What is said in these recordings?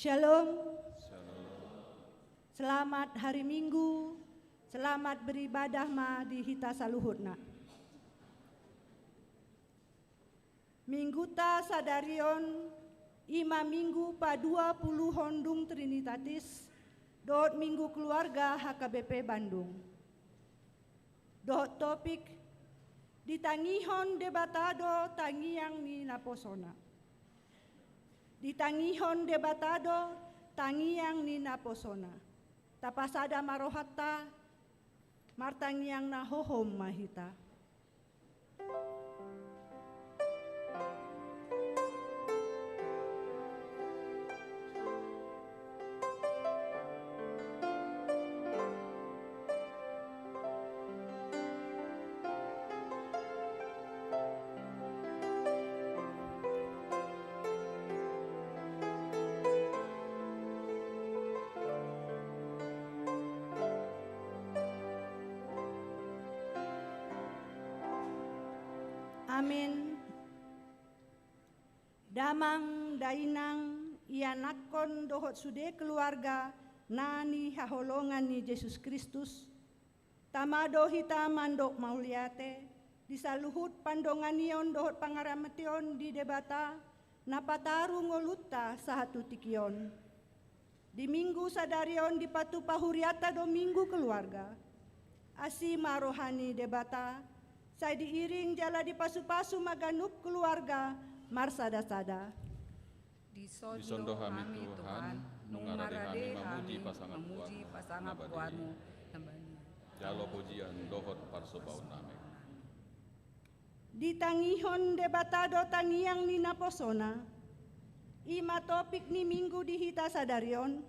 Shalom. Selamat hari Minggu. Selamat beribadah ma di hita saluhutna. Minggu ta sadarion ima minggu pa 20 hondung Trinitatis dot minggu keluarga HKBP Bandung. Dot topik ditangihon debatado tangiang ni naposona. Ditangihon debatado tangiang ni naposona. Tapasada marohatta martangiang na hohom mahita. Amin. Damang dainang ianakon dohot sude keluarga nani haholongan ni Yesus Kristus. Tamado hita mandok mauliate disaluhut pandonganion dohot pangaramation di debata napataru ngoluta sahatu tikion. Di minggu sadarion di patu pahuriata do minggu keluarga. Asi marohani debata saya diiring jala di pasu-pasu maganup keluarga marsada-sada. Disondo kami Tuhan, nungarade kami memuji pasangan Tuhanmu. Jalo pujian dohot parsobaun name. Ditangihon debatado tangiang ni naposona. Ima topik ni minggu di hita sadarion.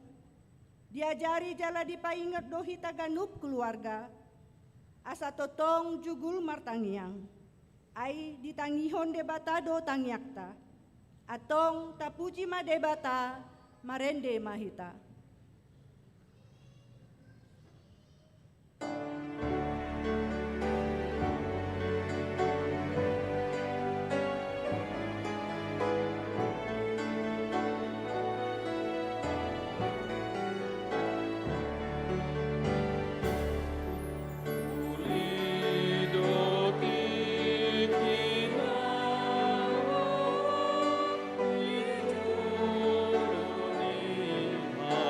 Diajari jala dipaingat do hita ganup keluarga. Asa totong jugul martangiang, ai ditangihon debatado tangiakta, atong tapuji ma debata marende mahita. Ma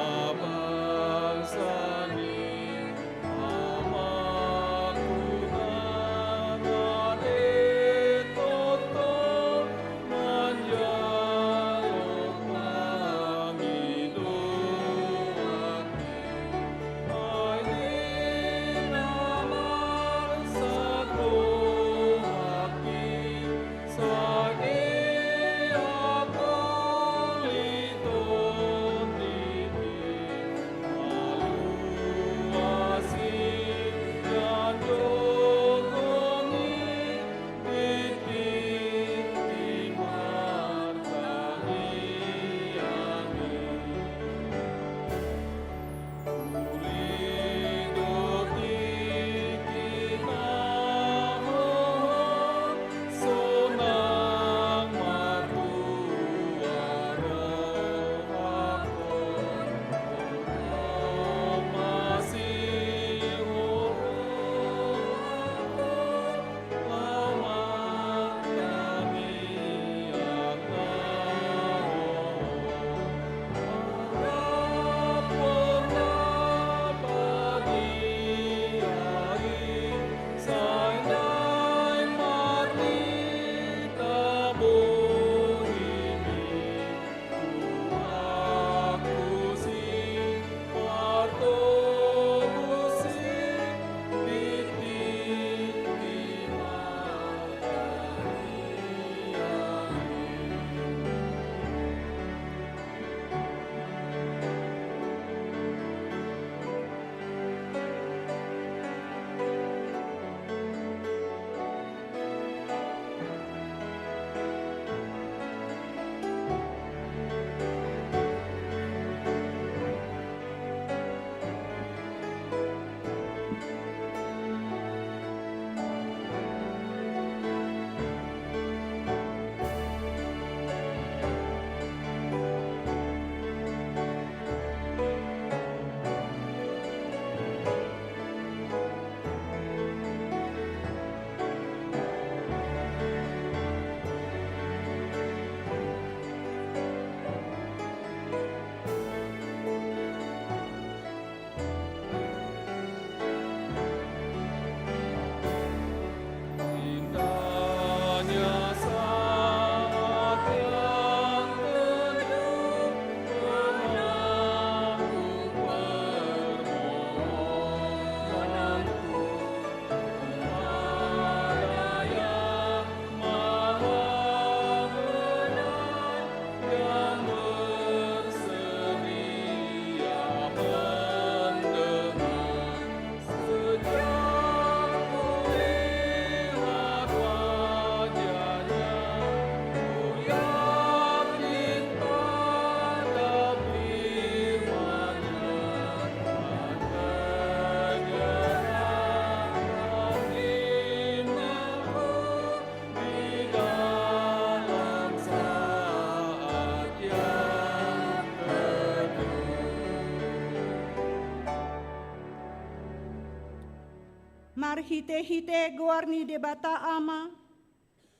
Mar hite-hite goarni debata ama,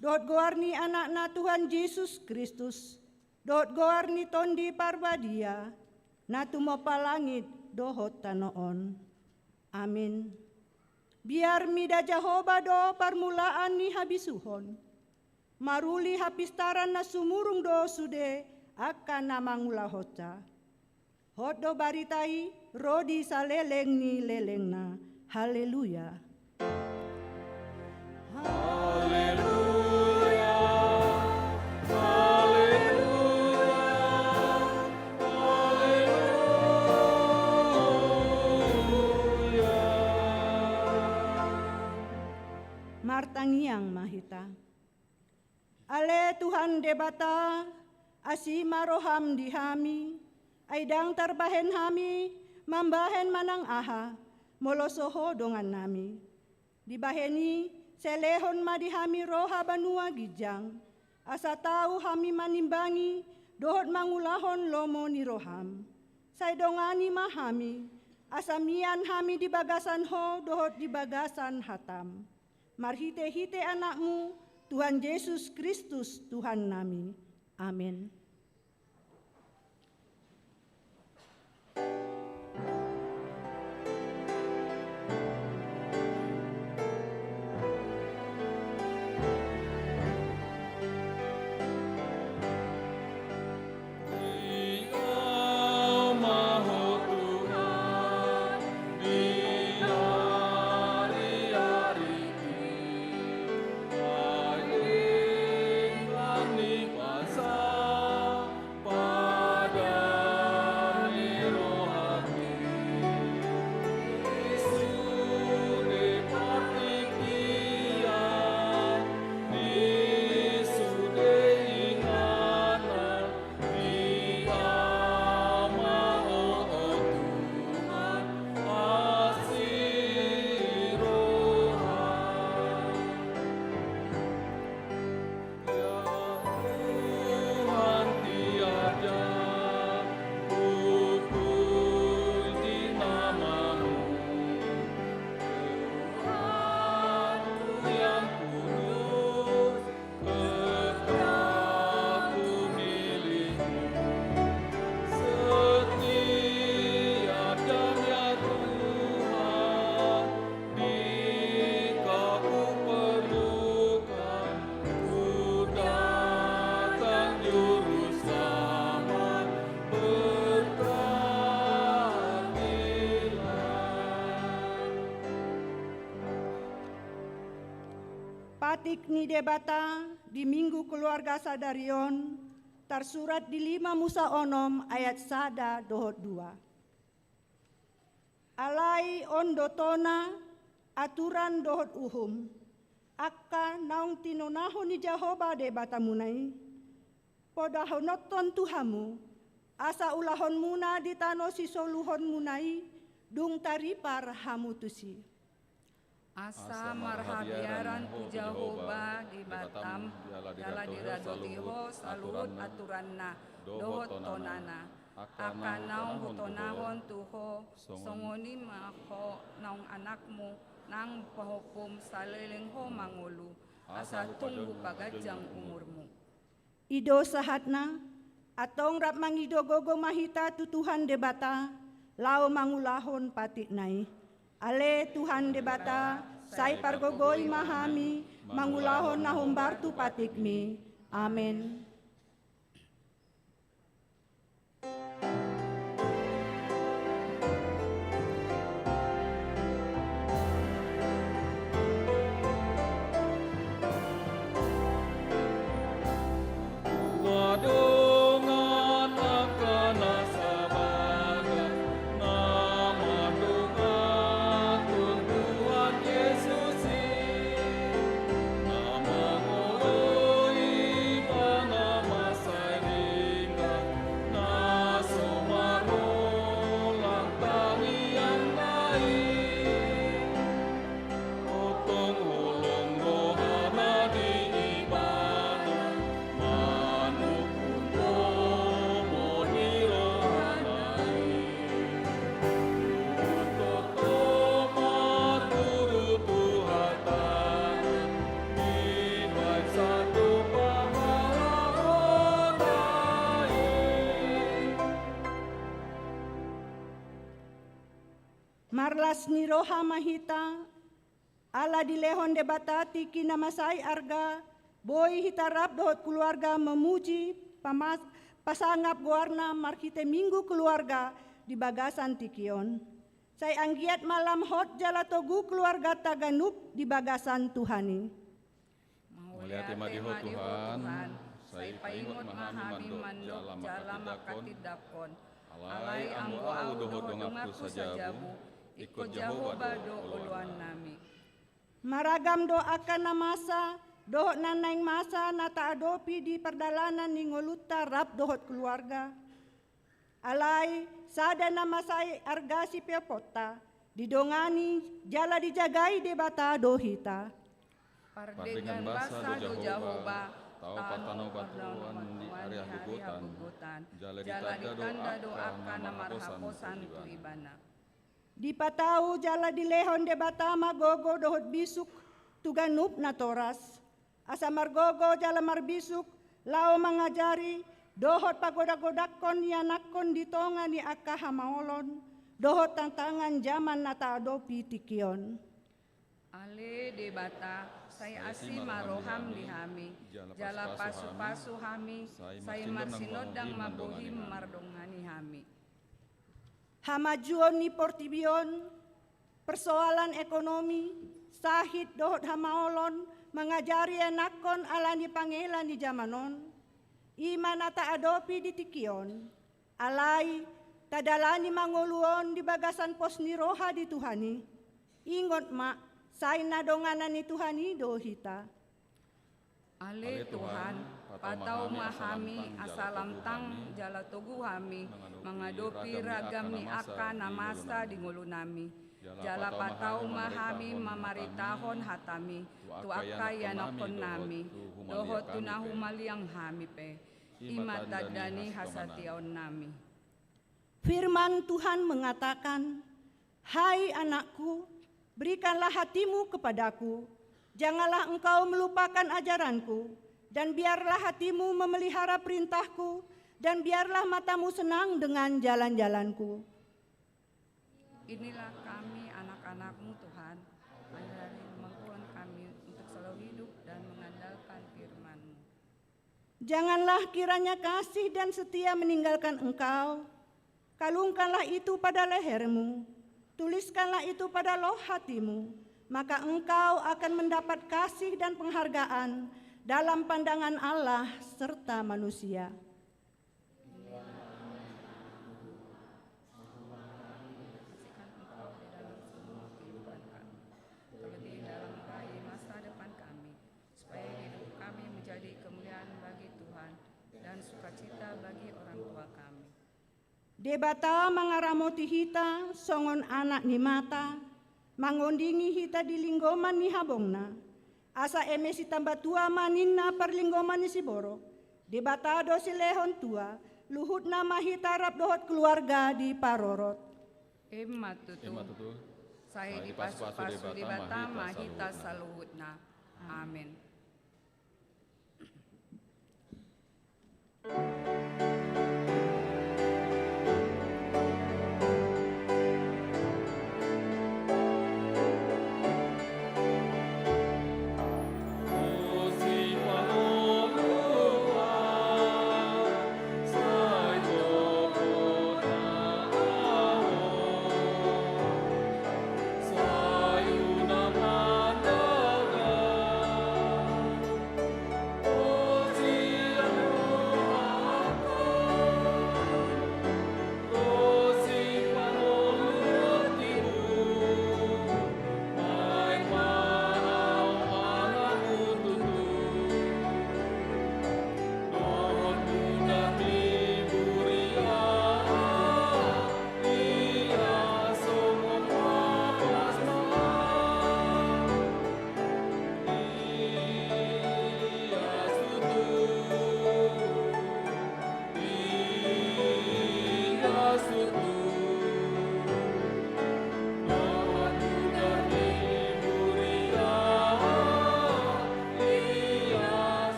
dot goarni anak-na Tuhan Yesus Kristus, dot goarni tondi parbadia, na tumopa langit dohot tanoon. Amin. Biar mida Jehovah do permulaan ni habisuhon, maruli hapistaran na sumurung do sude akan namangula hoca. Hot do baritai rodi saleleng ni lelengna. Haleluya. Haleluya. Haleluya. Haleluya. Martangiang mahita. Ale Tuhan debata, asima roham dihami, aidang terbahen hami, mambahen manang aha, molosoho dongan nami. Dibaheni selehon madihami roha banua gijang, asa tahu hami manimbangi, dohot mangulahon lomo ni roham. Say dongani mahami, asamian hami di bagasan ho, dohot di bagasan hatam. Marhite-hite anakmu, Tuhan Yesus Kristus Tuhan nami. Amin. Patik ni debata di Minggu Keluarga Sadarion tersurat di 5 Musa Onom ayat 1 dohot 2. Alai ondotona aturan dohot uhum akka naung tinonahon ni Jehovah debata munai podahonoton tuhamu asa ulahon muna di tano sisoluhon munai dung taripar hamutusi. Asa marhabiaran ku Jehovah di Batam, jala diradutiho salut aturanna, dohot tonana. Akan naung hutonahon tuho, songoni mako naung anakmu, nang pahukum salilingho mangulu, asa tunggu pagajang umurmu. Ido sahatna, atong rap mangido gogo mahita tutuhan debata, lao mangulahon patik nai. Ale Tuhan debata, say pargogoy mahami, mangulahon na humbartu patikmi. Amen. Nama malas ni roha mahita, ala dilehon debatati kinamasai arga, boy hitarap dohot keluarga memuji pasangap guarna markite minggu keluarga di bagasan tikion. Saya anggiat malam hot jala togu keluarga taganup di bagasan Tuhani. Mulia madiho Tuhan, saya paingot mahami mandok jala makatidakon. alai ambo au doho dongapku sajabu, ikut Jehovah do uluan nami. Maragam doakan namasa, dohot nanaing masa nata adopi di perdalanan ni ngoluta rap dohot keluarga. Alai sada nama saya argasi pepota, didongani jala dijagai debata dohita. Pardengan basa do Jehovah, tau patano batuan di area hugutan, jala ditanda doakan nama raposan tu ibana. Dipatau jala dilehon debata magogo dohot bisuk tuganup na toras. Asa margogo jala marbisuk lao mangajari dohot pagoda-godakon yanakon ditonga ni akka hamaolon dohot tantangan zaman nata adopi tikion. Ale debata saya asi maroham dihami jala pasu-pasu hami saya marsinodang mabuhi mardongani hami. Hamajuon ni portibion, persoalan ekonomi, sahid dohot hamaolon, mengajari anakon alani pangelan di zamanon, iman ata adopi di tikion, alai tadalani manguluon di bagasan pos ni roha di Tuhani, ingot mak, say nadonganan ni Tuhani dohita. Ale Tuhan, patau mahami asalam tang jala togu hami mengadopi ragam ni aka namasa di ngulu nami. Jala patau mahami mamaritahon hatami tu aka yanokon nami dohot tunahumaliang hami pe imat dadani hasatiaon nami. Firman Tuhan mengatakan, hai anakku, berikanlah hatimu kepadaku, janganlah engkau melupakan ajaranku, dan biarlah hatimu memelihara perintahku, dan biarlah matamu senang dengan jalan-jalanku. Inilah kami anak-anakmu Tuhan, ajari kemampuan kami untuk selalu hidup dan mengandalkan firman-Mu. Janganlah kiranya kasih dan setia meninggalkan engkau, kalungkanlah itu pada lehermu, tuliskanlah itu pada loh hatimu, maka engkau akan mendapat kasih dan penghargaan dalam pandangan Allah serta manusia. Kasihkan engkau di dalam semua kehidupan kami, terlebih dalam meraih masa depan kami, supaya hidup kami menjadi kemuliaan bagi Tuhan dan sukacita bagi orang tua kami. Debata mangaramoti hita songon anak ni mata, mangondingi hita di linggoman ni habongna, asa emesi tambah tua maninna perlinggoman ni siboro, debatado si lehon tua, luhut nama hita rap dohot keluarga di parorot. Emma tutu, saya di pasu-pasu debata mahita saluhutna. Amin.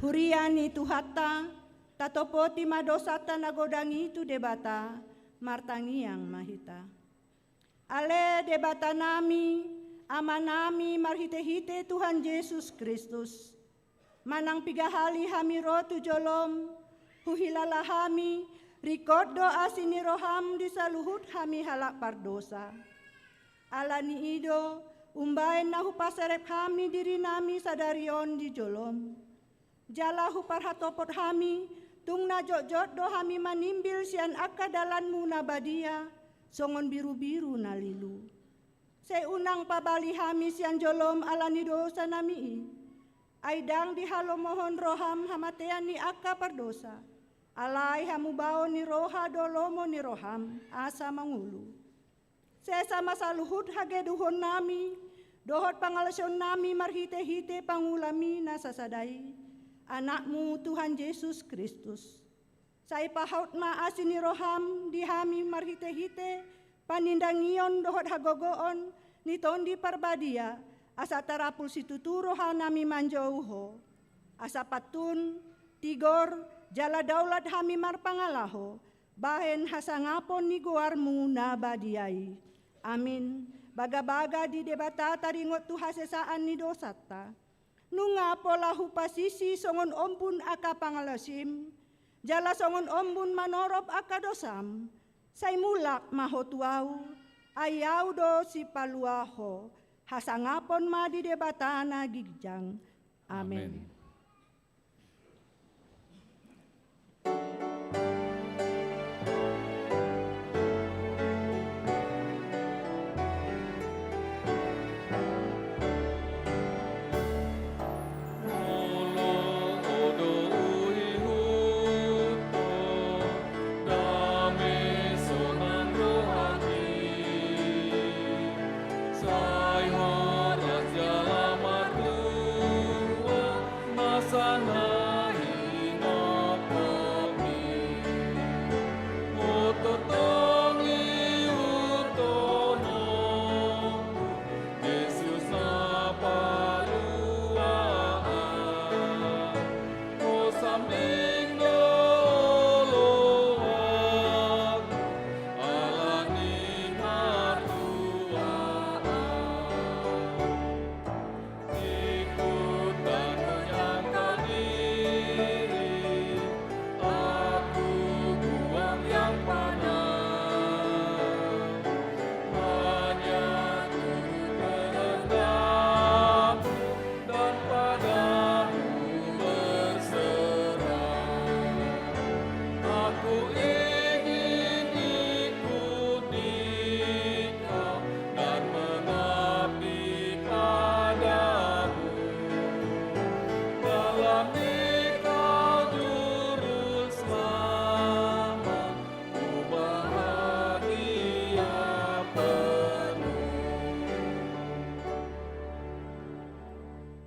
huriani tuhatta, tatopoti madosata nagodangi tu debata, martangiang mahita. Ale debata nami, amanami marhite-hite Tuhan Yesus Kristus. Manang pigahali hami rotu jolom, huhilala hami, rikodo asini roham di saluhut hami halak pardosa. Alani ido, umbaen nahu pasarep hami diri nami sadarion di jolom. Jalahu parhatopot hami, tung na jot-jot do hami manimbil sian akadalan muna badia, songon biru-biru na lilu. Seunang pabali hami sian jolom alani dosa nami, aidang dihalo mohon roham hamatean ni akka pardosa. Alai hamu bao ni roha dolomo ni roham asa mangulu. Sesama saluhut hage duhon nami, dohot pangalasyon nami marhite-hite pangulami na sasadai. Anakmu Tuhan Yesus Kristus. Sai pahaut ma asini roham dihami marhite-hite panindangion dohot hagogoon ni tondi parbadia asa tarapul situturo hanami manjauho. Asa patun, tigor, jala daulat hami marpangalaho, bahen hasangapon ni guarmu na badiai. Amin. Baga-baga di debata taringot tu hasesaan ni dosata. Nunga pola hupasisi songon ompun aka pangalasim, jala songon ompun manorop aka dosam, say mulak mahotuau, ayaw do si paluaho, hasangapon ma di debatana gigjang. Amen.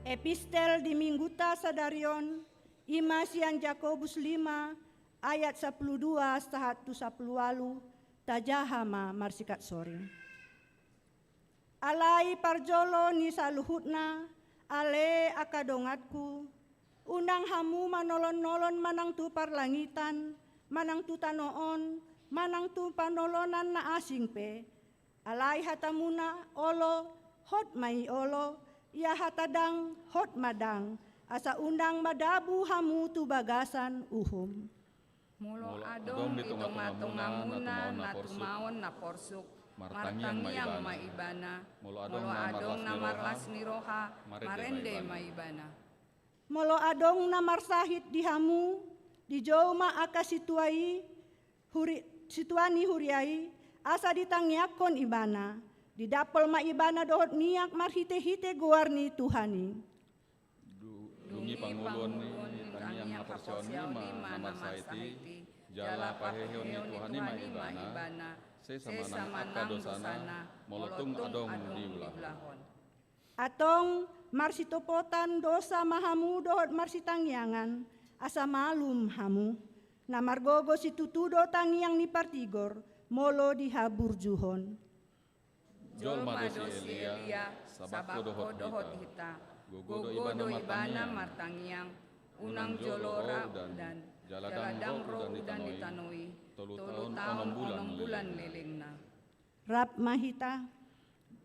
Epistel di Mingguta Sadarion, Imasian Jakobus 5, ayat 12 sahatu 10 tajahama marsikat soring. Alai parjolo ni saluhutna, ale akadongatku, unang hamu manolon-nolon manang tu parlangitan, manang tu tanoon, manang tu panolonan na asing pe, alai hatamuna olo, hot mai olo, ia hatadang hot madang, asa undang madabu hamu tu bagasan uhum. Mulo adong ditunga-tungamuna natumaon na porsuk, martangiang maibana, mulo adong namarlas ni roha, marende maibana. Molo adong namarsahit di hamu, di joma aka situani huriai, asa ditangyakon ibana, di dapol maibana dohot niak marhite-hite guarni Tuhani. Dungi pangulon ni tangiang mapersioni namarsahiti, jala paheheon ni Tuhani maibana, sesamanang aka dosana, molotung adong diulahon. Atong marsitopotan dosa mahamu dohot marsitangyangan, asa malum hamu, na margogo situtudo tangiang ni partigor, molo dihabur juhon. Jol madosi Elia, sabako dohot hita, gogodo ibana martangiang, unang jolora dan jaladang roh udan ditanoi, tolu tahun 6 bulan lelengna. Rap mahita,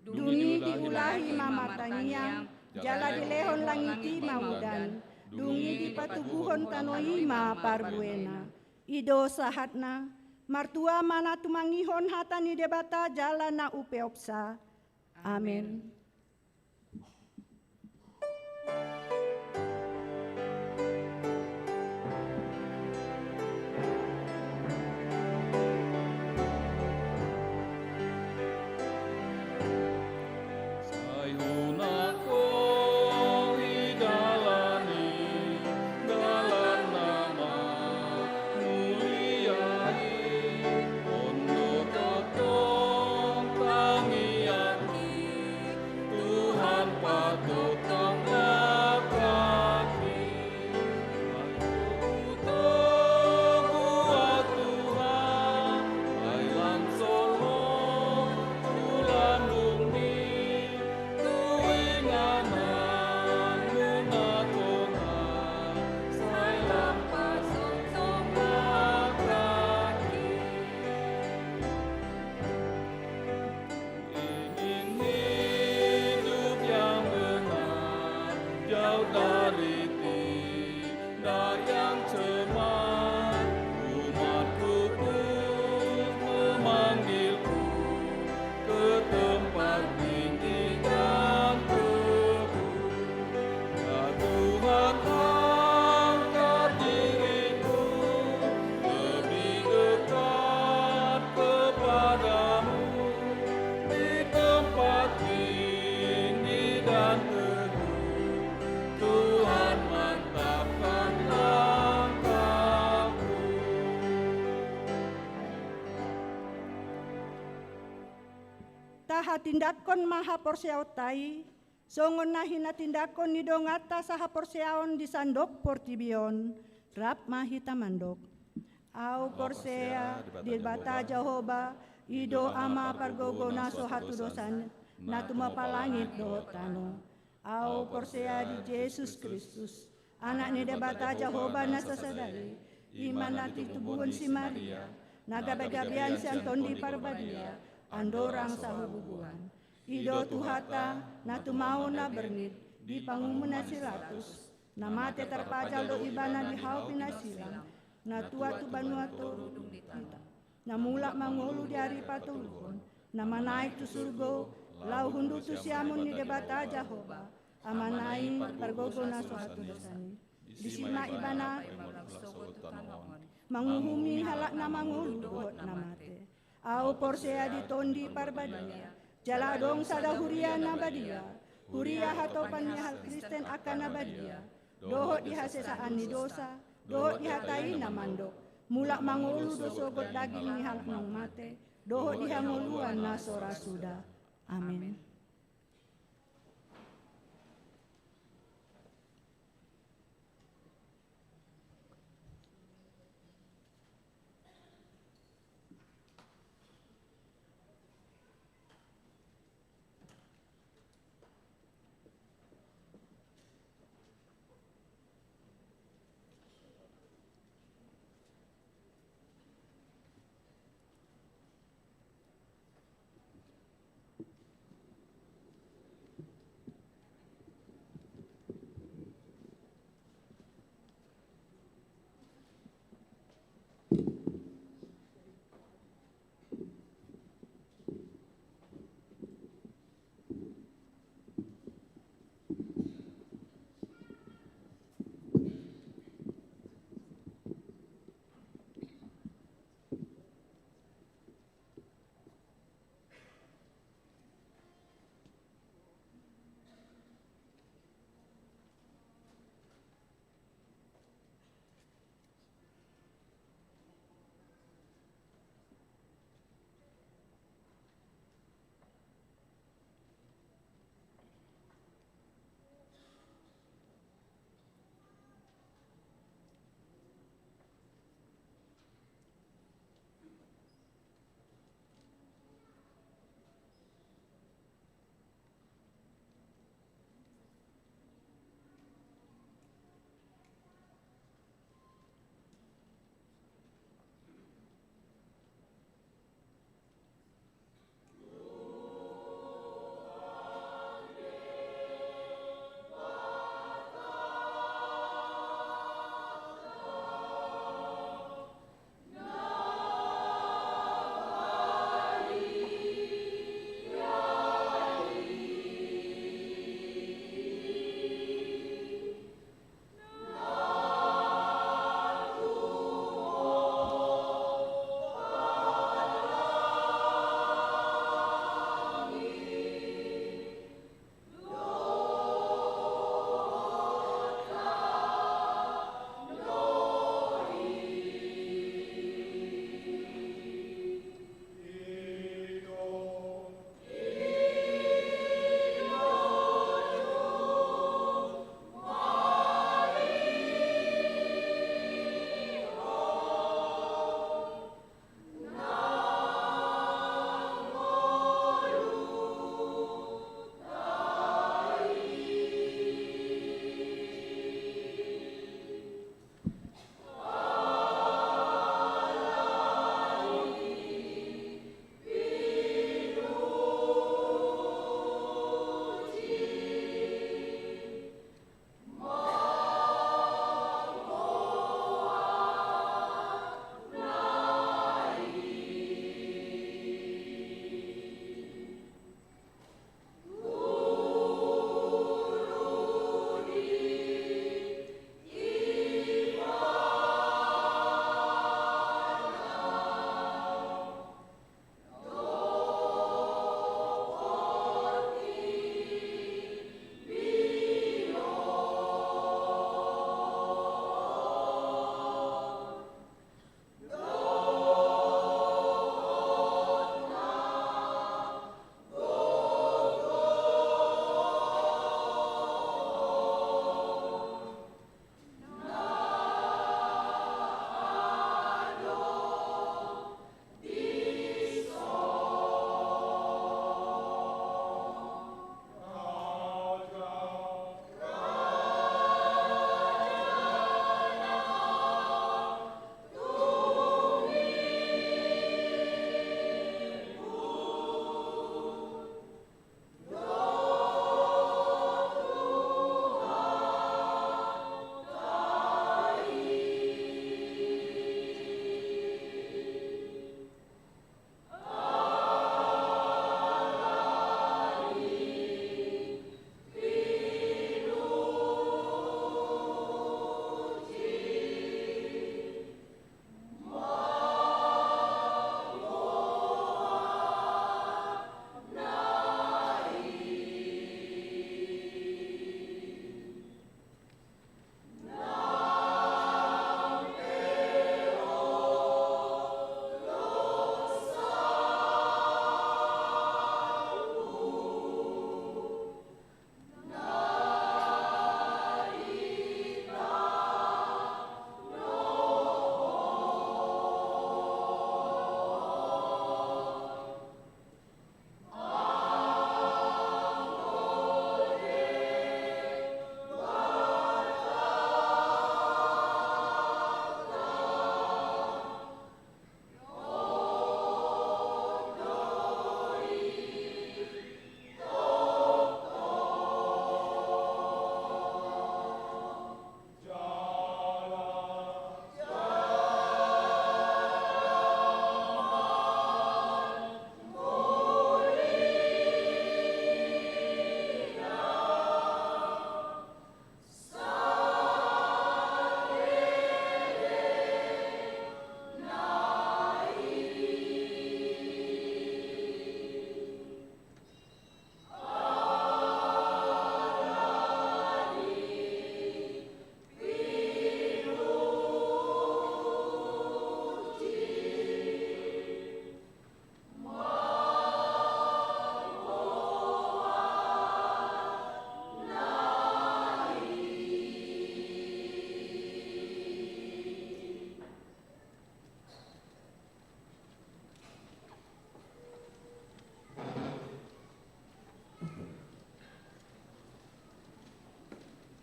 dungi diulahi mamatanya, jala dilehon langiti maudan, dungi dipatuguhon tanoi ma parbuena, ido sahatna, martua mana tumangihon hatani debata jala na upeopsa. Amin. Tindakon maha porsiautai, songon nahi na tindakon ni dongata saha porsiaon di sandok portibion, rap mahita mandok. Au porsea di bata Jehoba, ido ama pargogo naso hatu dosan, natuma palangit do tano. Au porsea di Yesus Kristus, anak ni debata Jehoba nasa sadari, iman nati tubuhon si Maria, nagabagabian si Anton di Parbadia, andorang sa hububuhan. Ido tuhata na tumao na bernit di pangumuna silatus, na mate terpajal do ibana di haupi na silang, na tua tu banuato kita, na mula mangulu di hari patuluhon, na manaik tu surgo, lau hundu tu siamun ni debata Jehoba, amanai pargogo na suatu dosani. Di sima ibana, manguhumi halak na mangulu buhot na mate. Au porsea di tondi parbadia, jaladong sada huria na badia, huria hatopan ni hal Kristen akan na badia, dohot dihasesaan ni dosa, dohot dihatai na mandok, mulak mangulu dosogot daging ni hal nang mate, dohot dihanguluan na sora suda. Amin.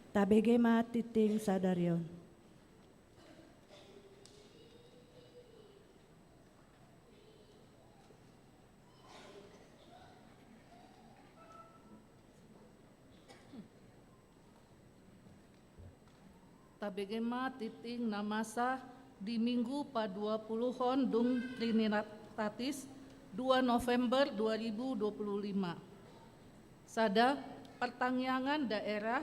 Tabegema titing sadarion. Tabegema titing namasa di Minggu pa-20 dung Trinitatis 2 November 2025. Sada pertangyangan daerah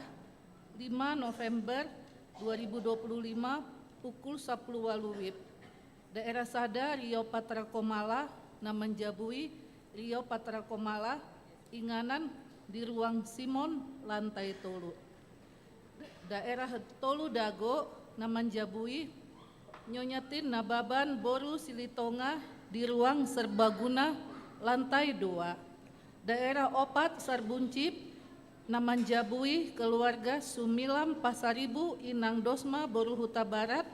5 November 2025 pukul 10 WIB. Daerah Sada Rio Patra Komala Namanjabui Rio Patra Komala Inganan di ruang Simon lantai tolu. Daerah Tolu Dago Namanjabui Nyonyatin Nababan Boru Silitonga di ruang Serbaguna lantai 2. Daerah Opat Sarbuncip Namanjabui keluarga Sumilam Pasaribu Inang Dosma Boru Huta Barat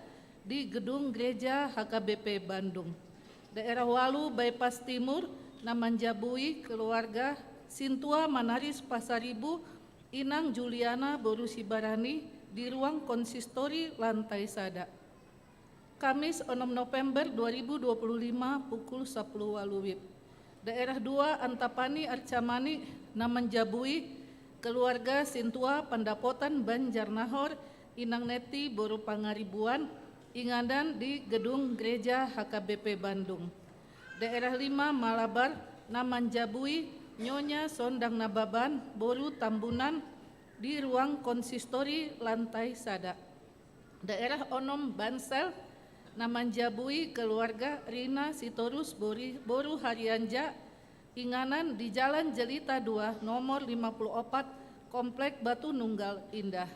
di gedung gereja HKBP Bandung. Daerah Walu Bypass Timur Namanjabui keluarga Sintua Manaris Pasaribu Inang Juliana Boru Sibarani di ruang konsistori lantai Sada. Kamis 6 November 2025 pukul 10 WIB. Daerah 2 Antapani Arcamani Namanjabui keluarga Sintua Pandapotan Banjarnahor Inang Neti Boru Pangaribuan Ingadan di gedung gereja HKBP Bandung. Daerah 5 Malabar Namanjabui Nyonya Sondang Nababan Boru Tambunan di ruang konsistori lantai Sada. Daerah Onom Bansel Namanjabui keluarga Rina Sitorus Boru Harianja Inganan di Jalan Jelita 2 nomor 54 Komplek Batu Nunggal Indah.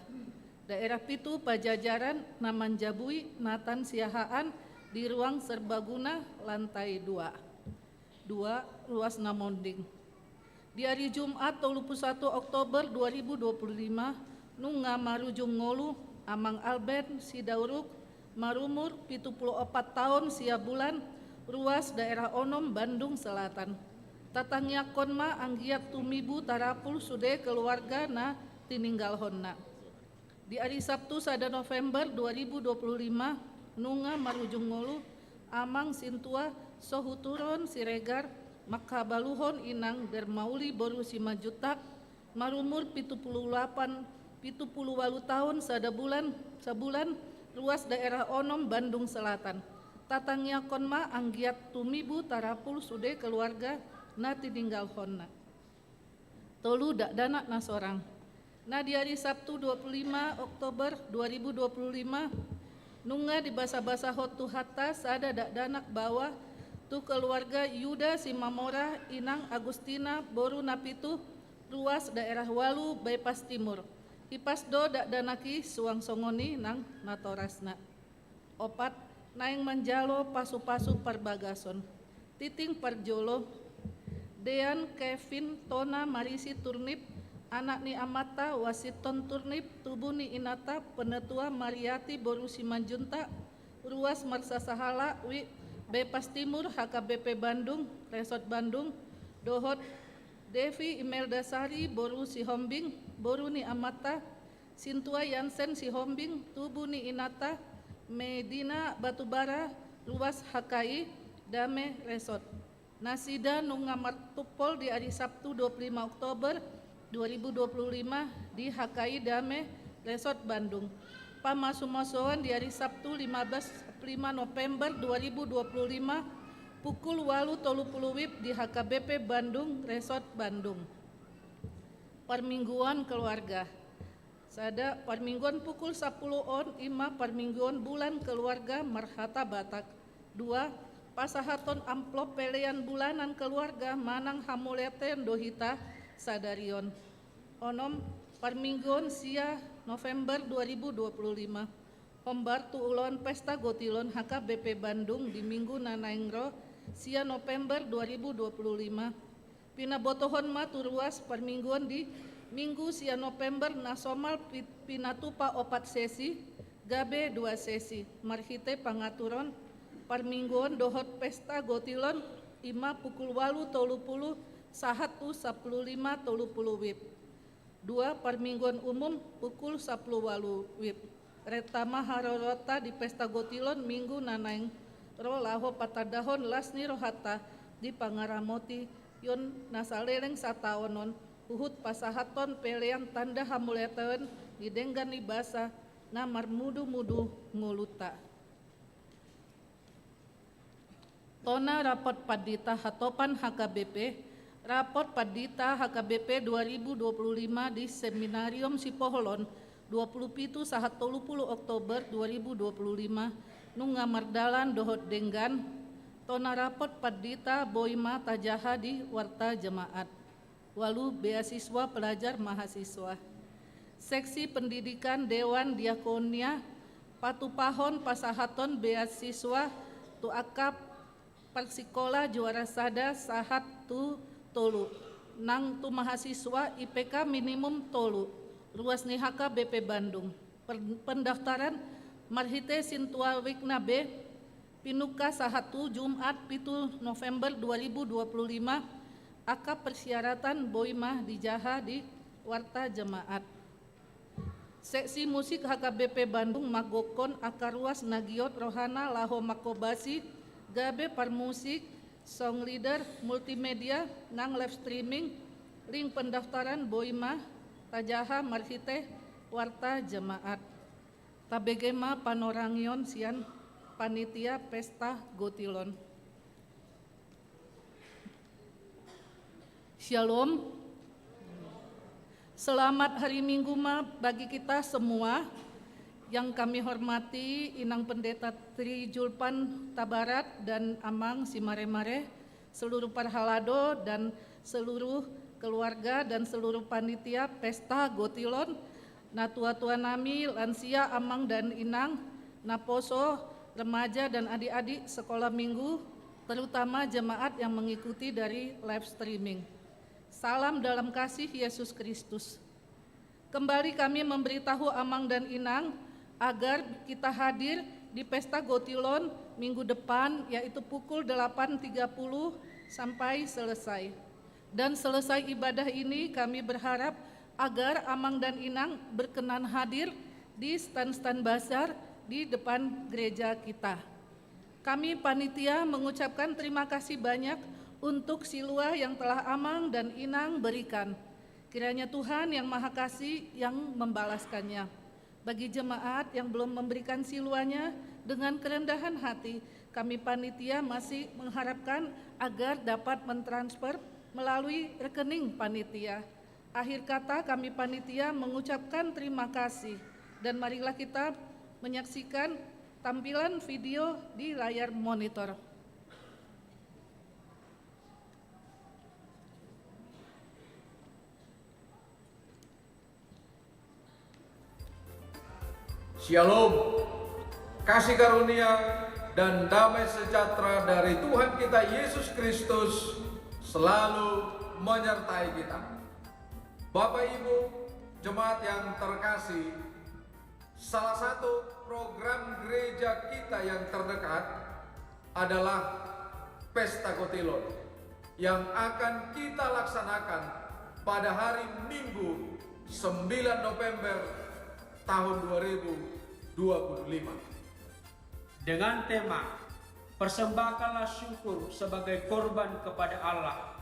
Daerah Pitu Pajajaran Namanjabui Natan Siahaan di ruang Serbaguna lantai 2 ruas Namonding. Di hari Jumat 31 Oktober 2025 Nunga Marujung Ngolu Amang Alben Sidauruk Marumur 74 tahun sia bulan ruas daerah Onom Bandung Selatan. Tatangnya konma anggiat tumibu tarapul sude keluarga na tininggal honna. Di hari Sabtu 1 November 2025 Nunga Marujung Ngolu Amang Sintua Sohuturon Siregar Makabaluhon Inang Dermauli Boru 5 juta Marumur 78 tahun sabulan ruas daerah Onom Bandung Selatan. Tatangnya konma anggiat tumibu tarapul sude keluarga na tininggal honna. Tolu dak danak nasorang. Nah di hari Sabtu 25 Oktober 2025 Nunga di basa-basa hotu hatta sada dak danak bawah tu keluarga Yuda Simamora Inang Agustina Boru Napitu ruas daerah Walu Bypass Timur. Ipasdo dak danaki suang songoni nang natorasna. Opat naing manjalo pasu-pasu perbagason. Titing Parjolo Dean Kevin Tona Marisi Turnip anak ni Amata Wasiton Turnip tubuh ni Inata Penetua Mariati Boru Simanjunta ruas Marsa Sahala Bypass Timur HKBP Bandung Resort Bandung Dohot Devi Imelda Sari Boru Sihombing Boru ni Amata Sintua Yansen Sihombing tubuh ni Inata Medina Batubara ruas HKI Dame Resort. Nasida Nunga Martupol di hari Sabtu 25 Oktober 2025 di HKI Dame Resort Bandung. Pamasumosoan di hari Sabtu 5 November 2025 pukul 8.30 WIB di HKBP Bandung Resort Bandung. Permingguan keluarga. Sada permingguan pukul 10 on ima permingguan bulan keluarga Marhata Batak. 2 pasahaton amplop pelean bulanan keluarga Manang Hamuleten Dohita Sadarion. Onom permingguan sia November 2025. Pembartu ulon pesta gotilon HKBP Bandung di Minggu Nanaingro sia November 2025. Pina botohon maturuas permingguan di Minggu sia November nasomal pinatupa 4 sesi gabe 2 sesi marhite pangaturon permingguan dohot pesta gotilon ima pukul 8.30 sahatu 15.30 WIB. 2. Permingguan umum pukul 10 walu wib. Retama harorota di pesta gotilon minggu nanaing ro laho patadahon lasni rohata di pangaramoti yon nasaleleng sataonon uhut pasahaton peleang tanda hamuleteun di denggan libasa namar mudu-mudu nguluta. Tona rapot padita hatopan HKBP, rapot padita HKBP 2025 di Seminarium Sipoholon 27 sahat 30 Oktober 2025 nung ngamardalan dohot denggan. Tona rapot padita boima tajaha di warta jemaat. Walu beasiswa pelajar mahasiswa. Seksi pendidikan Dewan Diakonia patupahon pasahaton beasiswa tu akap persikola juara sada sahat tu tolu nang tu mahasiswa IPK minimum tolu ruas nihaka BP Bandung. Pendaftaran marhite sintua wikna B pinuka sahatu Jumat 7 November 2025 akap persyaratan boimah dijaha di warta jemaat. Seksi musik HKBP Bandung magokon akaruas nagiot rohana laho makobasi gabe parmusik song leader multimedia nang live streaming link pendaftaran boimah tajaha marhite warta jemaat. Tabegema panorangion sian panitia pesta gotilon. Shalom. Selamat hari Minggu bagi kita semua. Yang kami hormati Inang Pendeta Tri Julpan Tabarat dan Amang Simare-Mare, seluruh parhalado dan seluruh keluarga dan seluruh panitia pesta gotilon, na tua-tua nami, lansia, Amang dan Inang, naposo, remaja dan adik-adik sekolah minggu, terutama jemaat yang mengikuti dari live streaming. Salam dalam kasih Yesus Kristus. Kembali kami memberitahu Amang dan Inang agar kita hadir di pesta gotilon minggu depan, yaitu pukul 8.30 sampai selesai. Dan selesai ibadah ini kami berharap agar Amang dan Inang berkenan hadir di stand-stand basar di depan gereja kita. Kami panitia mengucapkan terima kasih banyak untuk siluah yang telah Amang dan Inang berikan. Kiranya Tuhan yang Maha Kasih yang membalaskannya. Bagi jemaat yang belum memberikan siluahnya, dengan kerendahan hati, kami panitia masih mengharapkan agar dapat mentransfer melalui rekening panitia. Akhir kata, kami panitia mengucapkan terima kasih. Dan marilah kita menyaksikan tampilan video di layar monitor. Shalom, kasih karunia dan damai sejahtera dari Tuhan kita Yesus Kristus selalu menyertai kita. Bapak Ibu, jemaat yang terkasih, salah satu program gereja kita yang terdekat adalah Pesta Gotilon yang akan kita laksanakan pada hari Minggu 9 November tahun 2025 dengan tema persembahkanlah syukur sebagai korban kepada Allah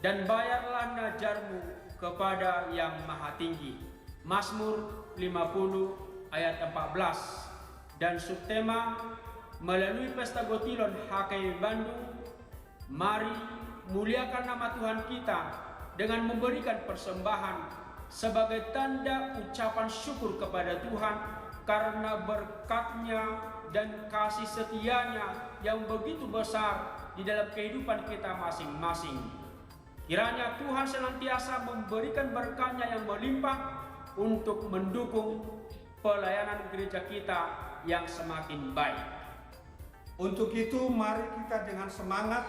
dan bayarlah najarmu kepada yang maha tinggi. Mazmur 50 ayat 14. Dan subtema melalui Pesta Gotilon HKBP Bandung, mari muliakan nama Tuhan kita dengan memberikan persembahan sebagai tanda ucapan syukur kepada Tuhan karena berkat-Nya dan kasih setia-Nya yang begitu besar di dalam kehidupan kita masing-masing. Kiranya Tuhan senantiasa memberikan berkat-Nya yang melimpah untuk mendukung pelayanan gereja kita yang semakin baik. Untuk itu mari kita dengan semangat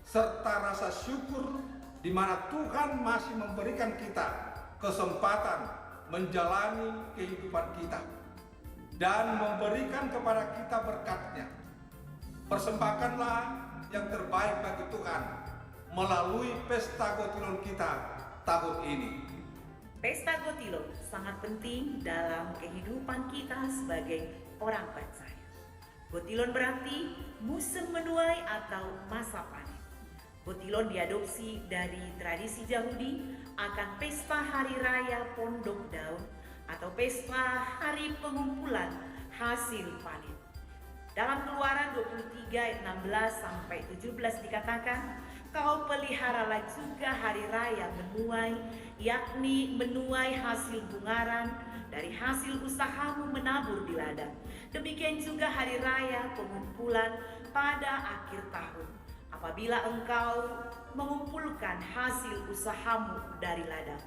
serta rasa syukur di mana Tuhan masih memberikan kita kesempatan menjalani kehidupan kita dan memberikan kepada kita berkat-Nya. Persembahkanlah yang terbaik bagi Tuhan melalui Pesta Gotilon kita tahun ini. Pesta Gotilon sangat penting dalam kehidupan kita sebagai orang percaya. Gotilon berarti musim menuai atau masa panen. Gotilon diadopsi dari tradisi Yahudi akan pesta hari raya Pondok Daun atau pesta hari pengumpulan hasil panen. Dalam Keluaran 23 ayat 16 sampai 17 dikatakan, kau peliharalah juga hari raya menuai, yakni menuai hasil bungaran dari hasil usahamu menabur di ladang. Demikian juga hari raya pengumpulan pada akhir tahun, apabila engkau mengumpulkan hasil usahamu dari ladang.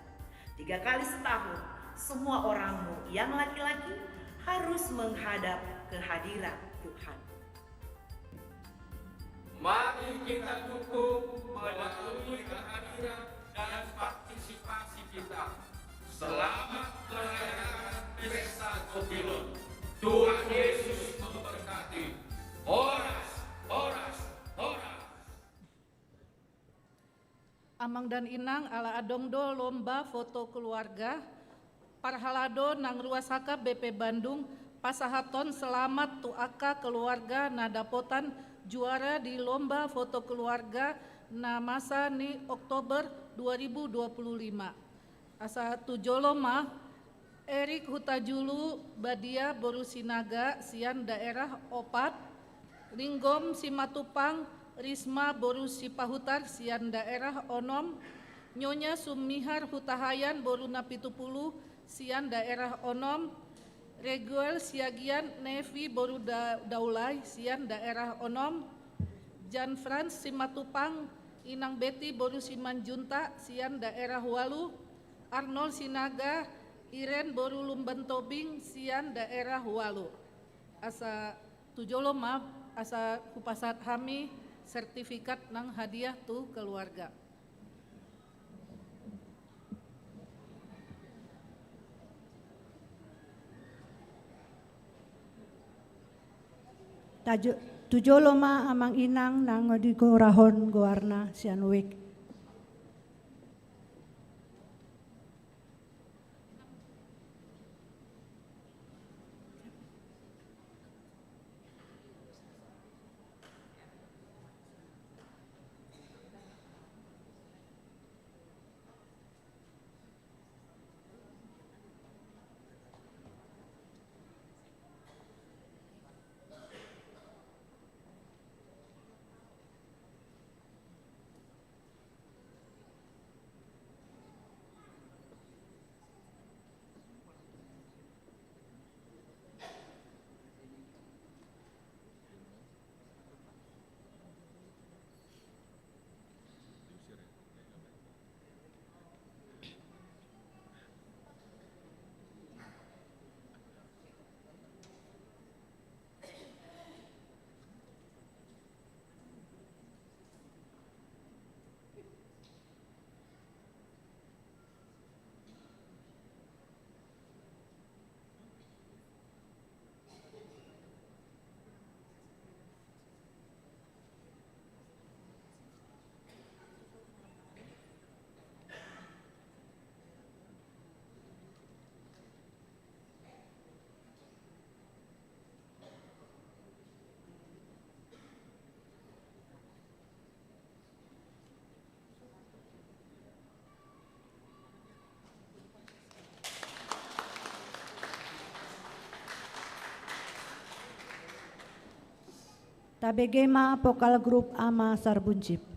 3 kali setahun, semua orangmu yang laki-laki harus menghadap kehadiran Tuhan. Mari kita dukung melalui kehadiran dan partisipasi kita. Selamat merayakan Pesta Gotilon. Tuhan Yesus memberkati. Horas, horas, horas. Amang dan Inang ala adongdo lomba foto keluarga. Parhalado nang ruasaka BP Bandung. Pasahaton selamat tuaka keluarga nadapotan juara di lomba foto keluarga na masa ni Oktober 2025. Asa tujoloma Erik Hutajulu Badia Borusinaga Sian daerah Opat, Linggom Simatupang Risma Borusipahutar Sian daerah Onom, Nyonya Sumihar Hutahayan Boruna Pitupulu Sian daerah Onom, Reguel Siagian Nevi Boru Daulay Sian daerah Onom, Jan Frans Simatupang Inang Betty Boru Simanjunta Sian daerah Walu, Arnold Sinaga Iren Boru Lumban Tobing Sian daerah Walu. Asa tujoloma asa kupasat hami sertifikat nang hadiah tu keluarga. Tujoloma amang inang nang digorahon goarna sianwik. Tabegema Pokal Group Ama Sarbuncip.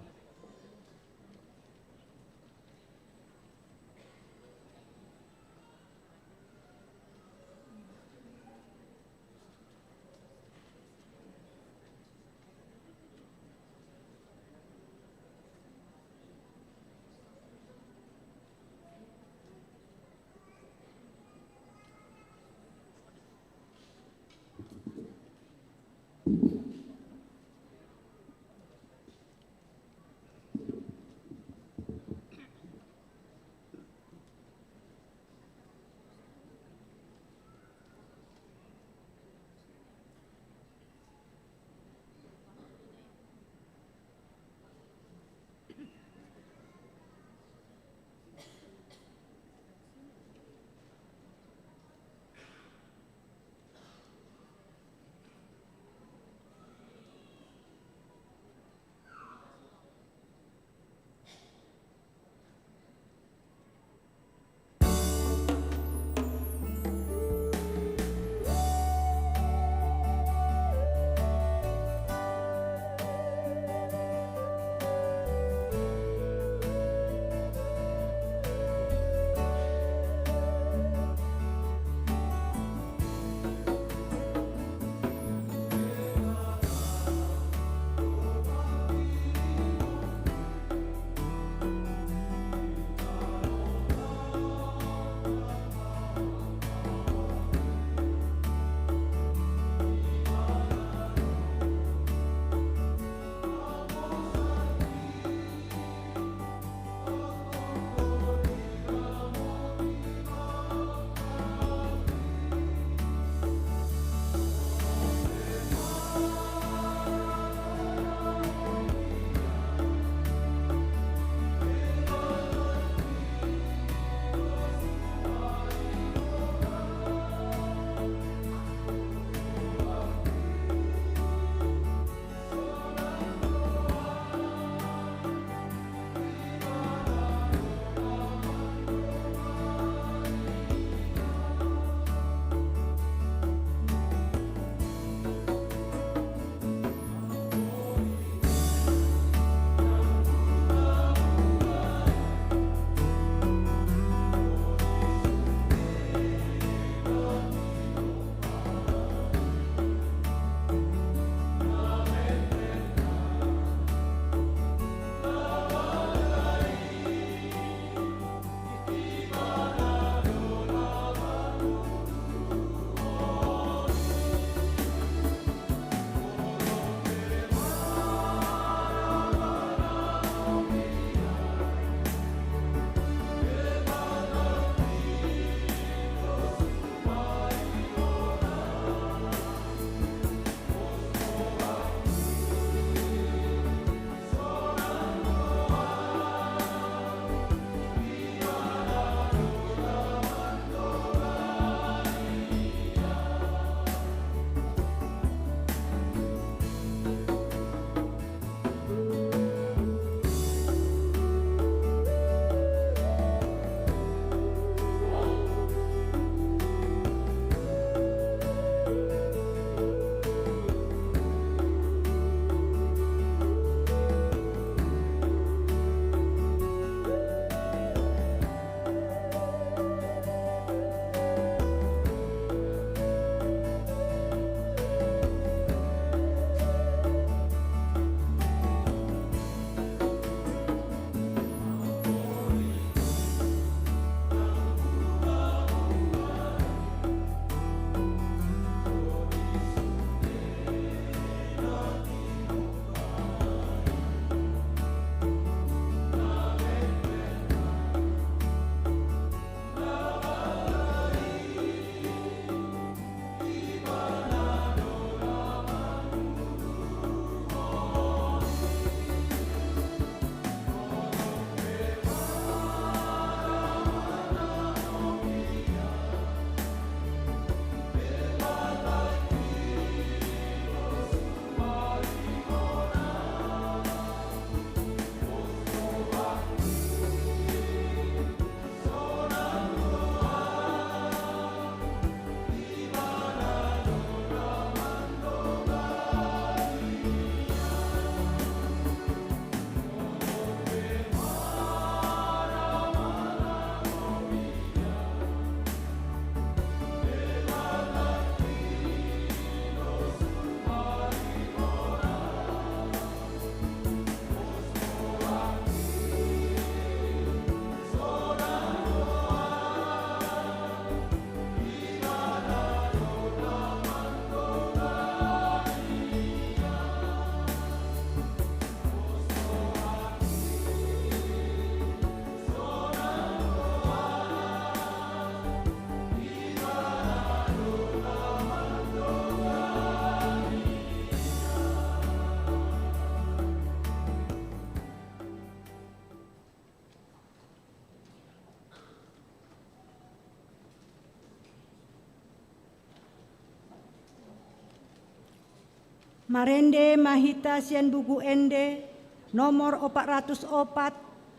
Marende mahita sian buku ende nomor 404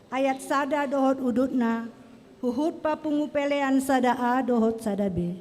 ayat sada dohot udutna huhut papungu pelean sada A dohot sada B.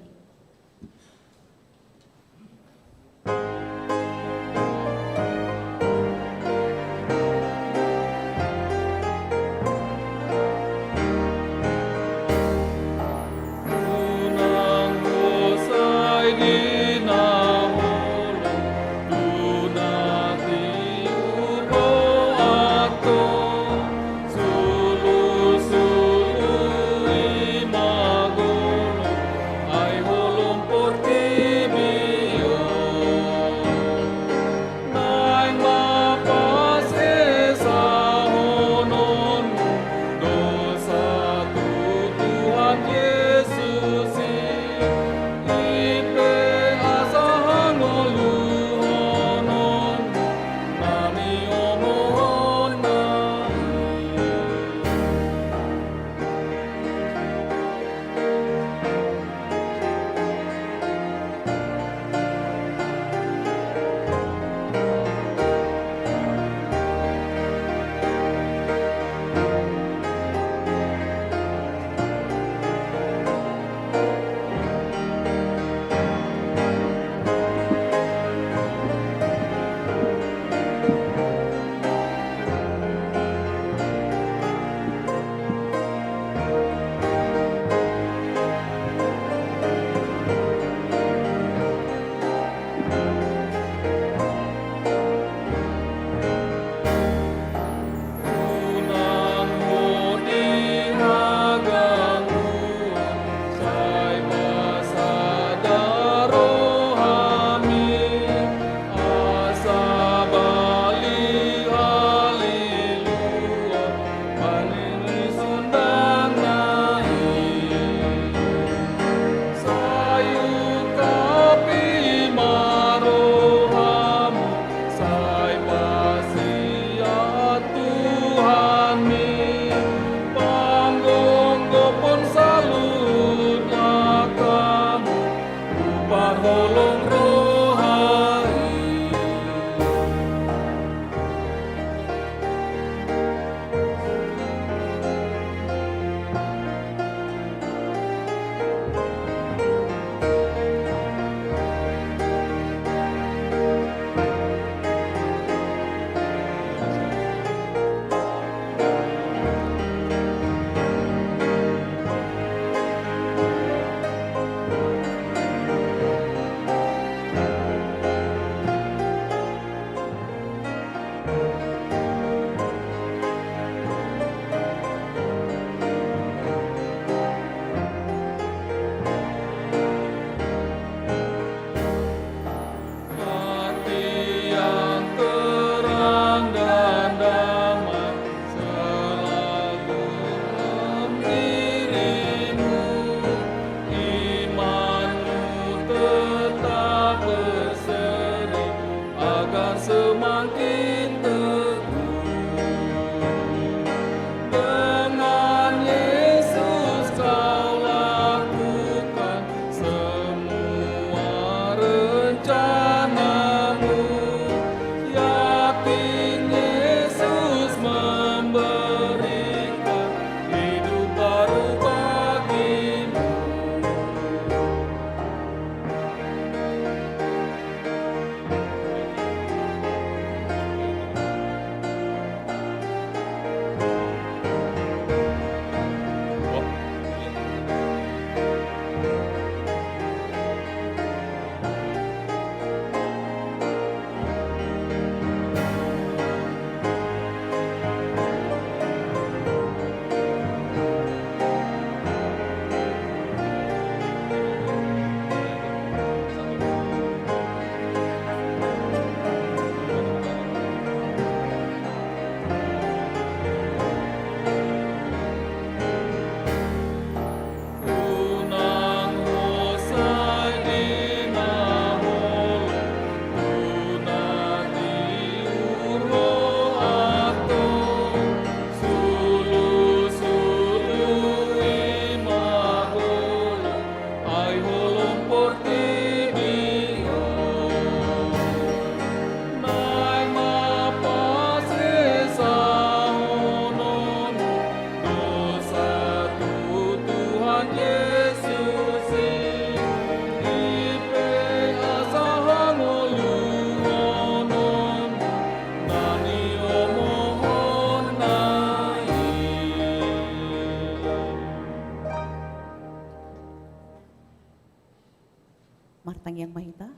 Nang yang mahita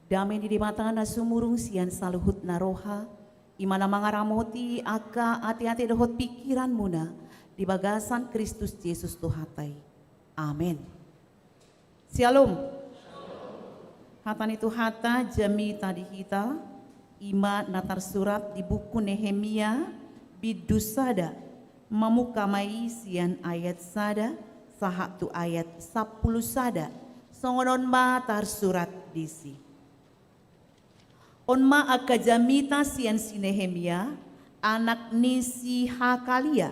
damai di mata na sumurung sian saluhut na roha imana mangaramoti aka ati-ati dohot pikiran muna di bagasan Kristus Yesus Tuhatai. Amin. Shalom. Hatan itu hata jami tadi kita ima natar surat di buku Nehemia bidusada mamukamai sian ayat sada sahatu ayat 10 sada songonon matar surat disi. Onma akajamita sian si Nehemia anak ni si Hakalia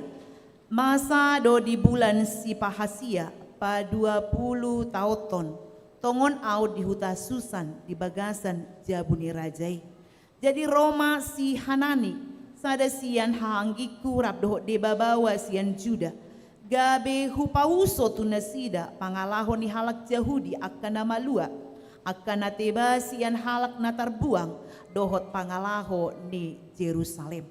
masa do di bulan si Pahasia pa 20 tahun tongon au di huta Susan di bagasan Jabuni Rajai. Jadi Roma si Hanani sada sian hanggiku rabdoh de babawa sian Juda gabe hupauso tunasida pangalahon ni halak Yahudi akan nama lua akan nateba sian halak natarbuang dohot pangalaho ni Jerusalem.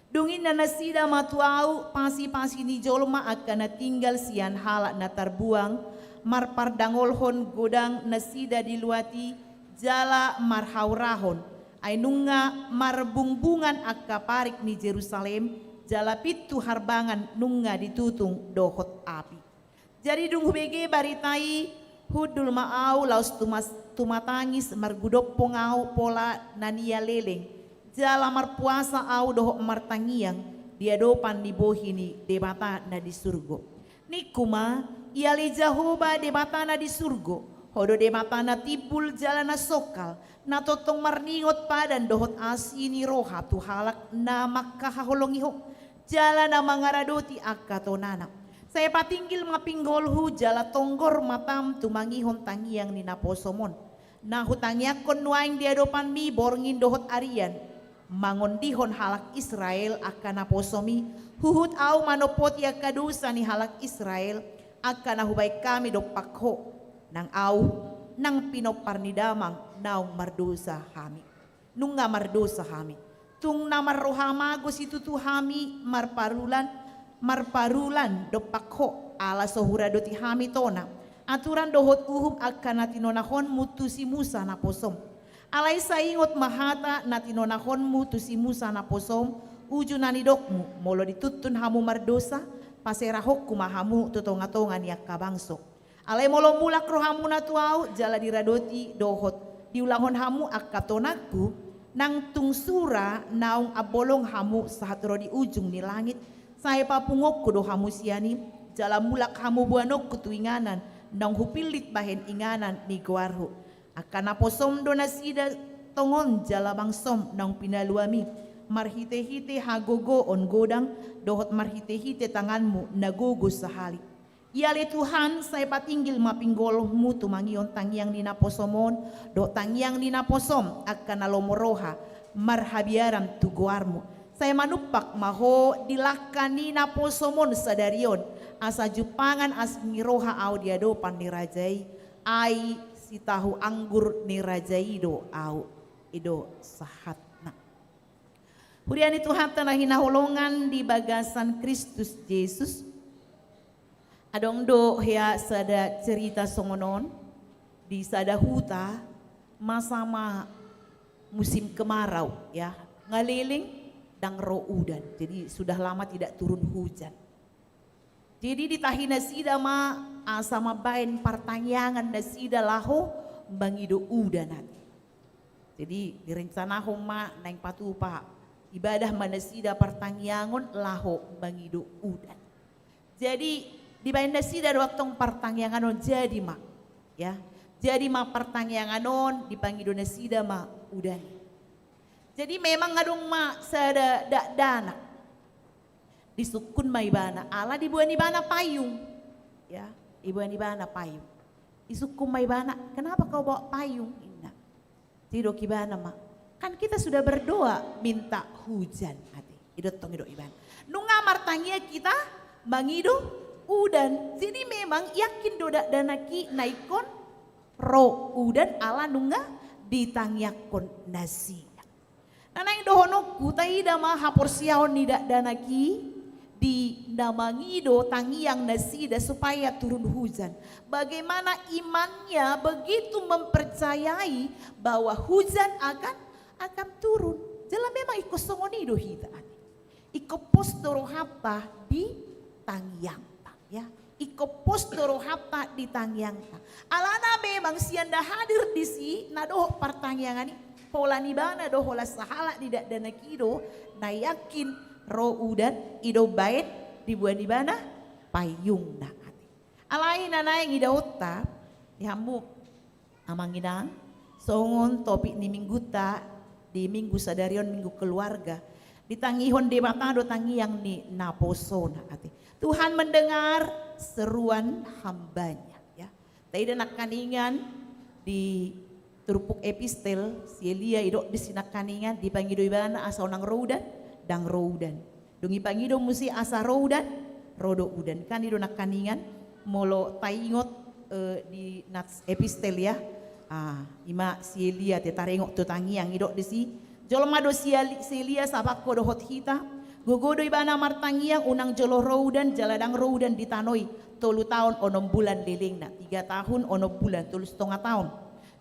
Dungin na nasida matuau pasi-pasi ni jolma akan tinggal sian halak natarbuang marpardangolhon godang nasida diluati jala marhaurahon ay nunga marbungbungan akaparik ni Jerusalem jala pitu harbangan nunga ditutung dohot api. Jadi dung hubege baritai hudul maau laus tumatangis margudop pongau pola nania leleng jala marpuasa au dohok martangiang dia dopan di bohini debata na di surgo nikuma iali jahoba debata na di surgo hodo debata na tipul jala na sokal na totong marningot padan dohot asini roha tu halak na makahaholongiho jala na mangaradoti akatonana. Saya patinggil mapinggolhu jala tonggor matam tumangihon tangiang ni naposomon. Na hutangyakon nuaing dia dopan mi borngin dohot arian. Mangondihon halak Israel akan naposomi. Huhut au manopot ya kadusa ni halak Israel akan nahubay kami dopakho. Nang au nang pinopar ni damang naung mardosa hami. Nunga mardosa hami. Tung namarrohamagos itu tu hami marparulan dopakho ala sohura doti hami tona aturan dohot uhum akan natinonahon mutusi Musa na posom alay saingot mahata natinonahon mutusi Musa na posom ujunani dokmu molo ditutun hamu mardosa paserahok kumahamu totongatongan yak kabangso alay molo mulak rohamu natuau jala diradoti dohot diulahon hamu akatonaku nang tungsura naung abolong hamu sahatro di ujung ni langit saya papungok kudo hamu siani jala mulak hamu buanok kutuinganan nang hupilit bahen inganan ni guarhu akan naposom donasida tongon jala bangsom nang pinaluami marhite-hite hagogo on godang dohot marhite-hite tanganmu nagugos sahali iale Tuhan saya patinggil mapinggolmu tumangion tangiang ni naposomon do tangiang ni naposom akan nalomoroha marhabiaram tu guarmu. Saya manupak maho dilakani naposomon sadarion asa jupangan asmi roha au diadopan ni rajai ai si tahu anggur ni rajai do au ido sahatna. Hurian itu hatana hinaholongan di bagasan Kristus Yesus. Adong do ya sada cerita songonon di sada huta masama musim kemarau ya ngaliling dang ro udan. Jadi sudah lama tidak turun hujan. Jadi di tahina sida ma asama bain pertanyaan nasida laho bangido udan nanti. Jadi direncana ma naing patupa ibadah manasida pertanyaan laho bangido udan. Jadi di bain nasida waktong pertanyaan jadi ma ya. Jadi ma pertanyaan di bangido nasida ma udan. Jadi memang ngadong ma sada dana disukun maibana ala dibuan ibana payung ya ibuan ibana payung isukun maibana kenapa kau bawa payung inna tidok ibana ma kan kita sudah berdoa minta hujan hati idot tong idok ibana nunga martanya kita bangido udan jadi memang yakin dodak danaki naikon ro udan ala nunga ditangyakon nasi. Nanang dohono kutai dama hapor siahon nidak danaki di namangido tangiang nasida supaya turun hujan. Bagaimana imannya begitu mempercayai bahwa hujan akan turun. Jelas memang iko songonido hita. Iko postoro hata di tangiang ya. Iko postoro hata di tangiang. Alana memang sianda hadir di si nadoh pertangyangan ini. Pola nibana doh hola sahala tidak danakido na yakin roh udan ido bait dibuat di mana payung na ati. Alai nanay ngidauta dihambu amangidang songon topik ni mingguta di minggu sadarion minggu keluarga ditangihon debatado tangiang ni naposona ati. Tuhan mendengar seruan hambanya ya. Tadi nak kaningan di turupuk epistel si Elia idok di sinak kaningan dipangido ibana asa onang roudan dang roudan. Dungi pangido musi asa roudan rodo udan kan ido nak kaningan molo taingot di nats epistel ya. Ima si Elia te tarengok tu tangiang idok di si jolmado si Elia sabak kodo hot hita. Gogodo ibana martangiang unang jolo roudan jaladang roudan ditanoi 3 tahun 6 bulan leling na 3 tahun 6 bulan 3,5 tahun.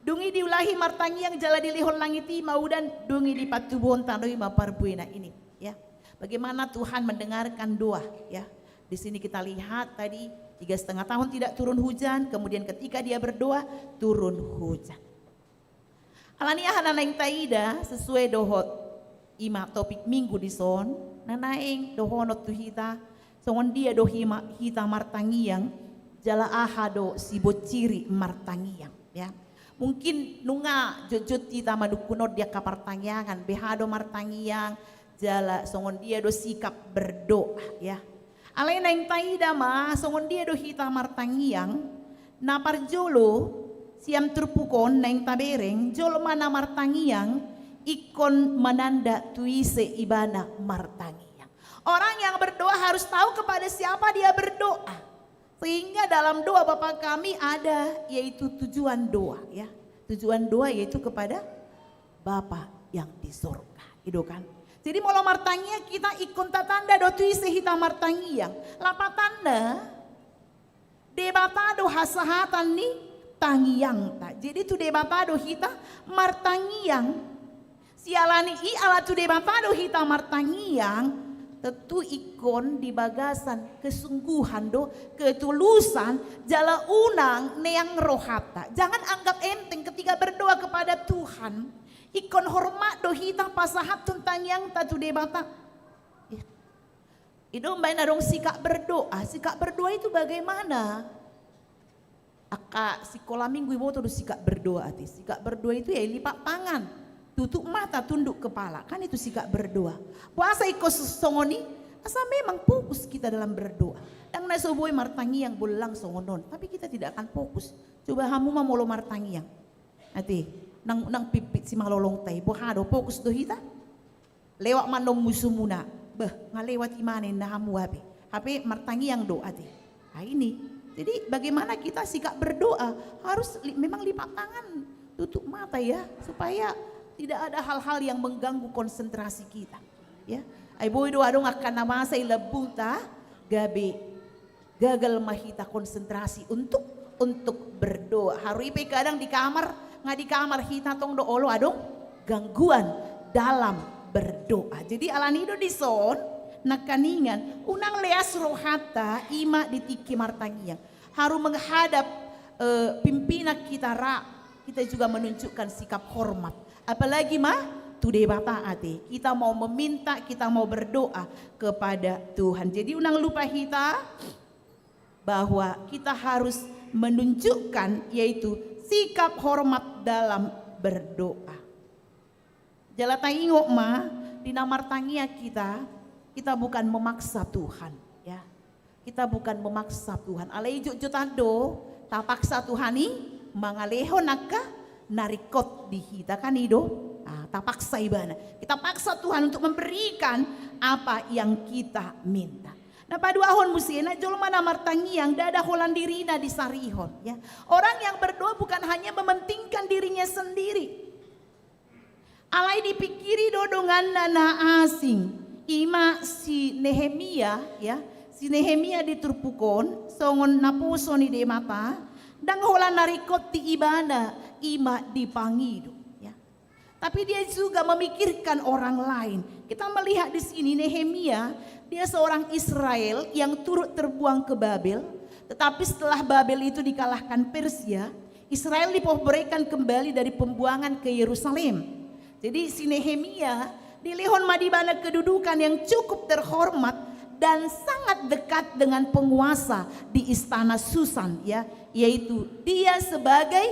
Dungi diulahi martangiang jala dilihon langiti maudan dungi di patubon tanoi maparbuena ini ya. Bagaimana Tuhan mendengarkan doa ya. Di sini kita lihat tadi 3,5 tahun tidak turun hujan, kemudian ketika dia berdoa turun hujan. Alania hananaing taida sesuai dohot ima topik minggu di son. Nanaing dohonot tu hita songon dia dohima hita martangiang jala ahado si bociri martangiang ya. Mungkin nunga jojot hita madukunod dia kapartangiangan behado martangiang jala songon dia do sikap berdoa ya. Alay naing taida ma songon dia do hita martangiang na parjolo siam terpukon naing tabereng jolo mana martangiang ikon menanda tuise ibana martangiang. Orang yang berdoa harus tahu kepada siapa dia berdoa. Sehingga dalam doa Bapa kami ada yaitu tujuan doa ya. Tujuan doa yaitu kepada Bapa yang di surga. Itu kan. Jadi molo martangiang kita ikon tatanda do tuise hita martangiang. Lapa tanda debatado hasahatan ni tangiang ta. Jadi tu debatado hita martangiang. Sialani i ala tu debatado hita martangiang tentu ikon di bagasan kesungguhan do ketulusan jala unang neang rohata. Jangan anggap enteng ketika berdoa kepada Tuhan. Ikon hormat do hita pasahat tuntangiang tatu debata. Itu mbak narong sikap berdoa. Sikap berdoa itu bagaimana? Aka sekolah minggu ibu tuh sikap berdoa. Sikap berdoa itu ya lipat tangan. Tutup mata, tunduk kepala. Kan itu sikap berdoa. Puasa ikut songoni, asal memang fokus kita dalam berdoa. Yang nasoboi martangiang bolang songonon. Tapi kita tidak akan fokus. Coba hamu molo martangiang. Nanti, nang pipit si malolong tay. Bohado fokus do hita. Lewat mandong musuh muna. Ngalewat imanen na hamu hape. Hape martangiang do ati. Nah ini. Jadi bagaimana kita sikap berdoa. Harus memang lipat tangan. Tutup mata ya. Supaya tidak ada hal-hal yang mengganggu konsentrasi kita. Ya, ay boy do adong akan nama say lebuta gabe gagal mahita konsentrasi untuk berdoa. Haripe kadang di kamar kita tong do olo adong gangguan dalam berdoa. Jadi alanido di son nakaningan unang leas rohata ima ditiki martangiang. Haru menghadap pimpinan kita kita juga menunjukkan sikap hormat. Apalagi tude bapa ate. Kita mau meminta, kita mau berdoa kepada Tuhan. Jadi unang lupa kita bahwa kita harus menunjukkan yaitu sikap hormat dalam berdoa. Jala taingok di namartangia kita bukan memaksa Tuhan ya. Kita bukan memaksa Tuhan. Alai jutando tapaksa Tuhani mangaleho naka narikot di hita kan ido tapaksa ibana. Kita paksa Tuhan untuk memberikan apa yang kita minta. Nah pada ahon musina jolma namartangiang dada holandirina di sarihon ya. Orang yang berdoa bukan hanya mementingkan dirinya sendiri. Alai dipikiri dodongan nana asing. ima si Nehemia ya, si Nehemia diturpukon songon napusoni di mata dan hola narikot ti ibana ima dipangido ya. Tapi dia juga memikirkan orang lain. Kita melihat di sini Nehemia, dia seorang Israel yang turut terbuang ke Babel, tetapi setelah Babel itu dikalahkan Persia, Israel diberikan kembali dari pembuangan ke Yerusalem. Jadi si Nehemia dilihon madibana kedudukan yang cukup terhormat dan sangat dekat dengan penguasa di istana Susan ya, yaitu dia sebagai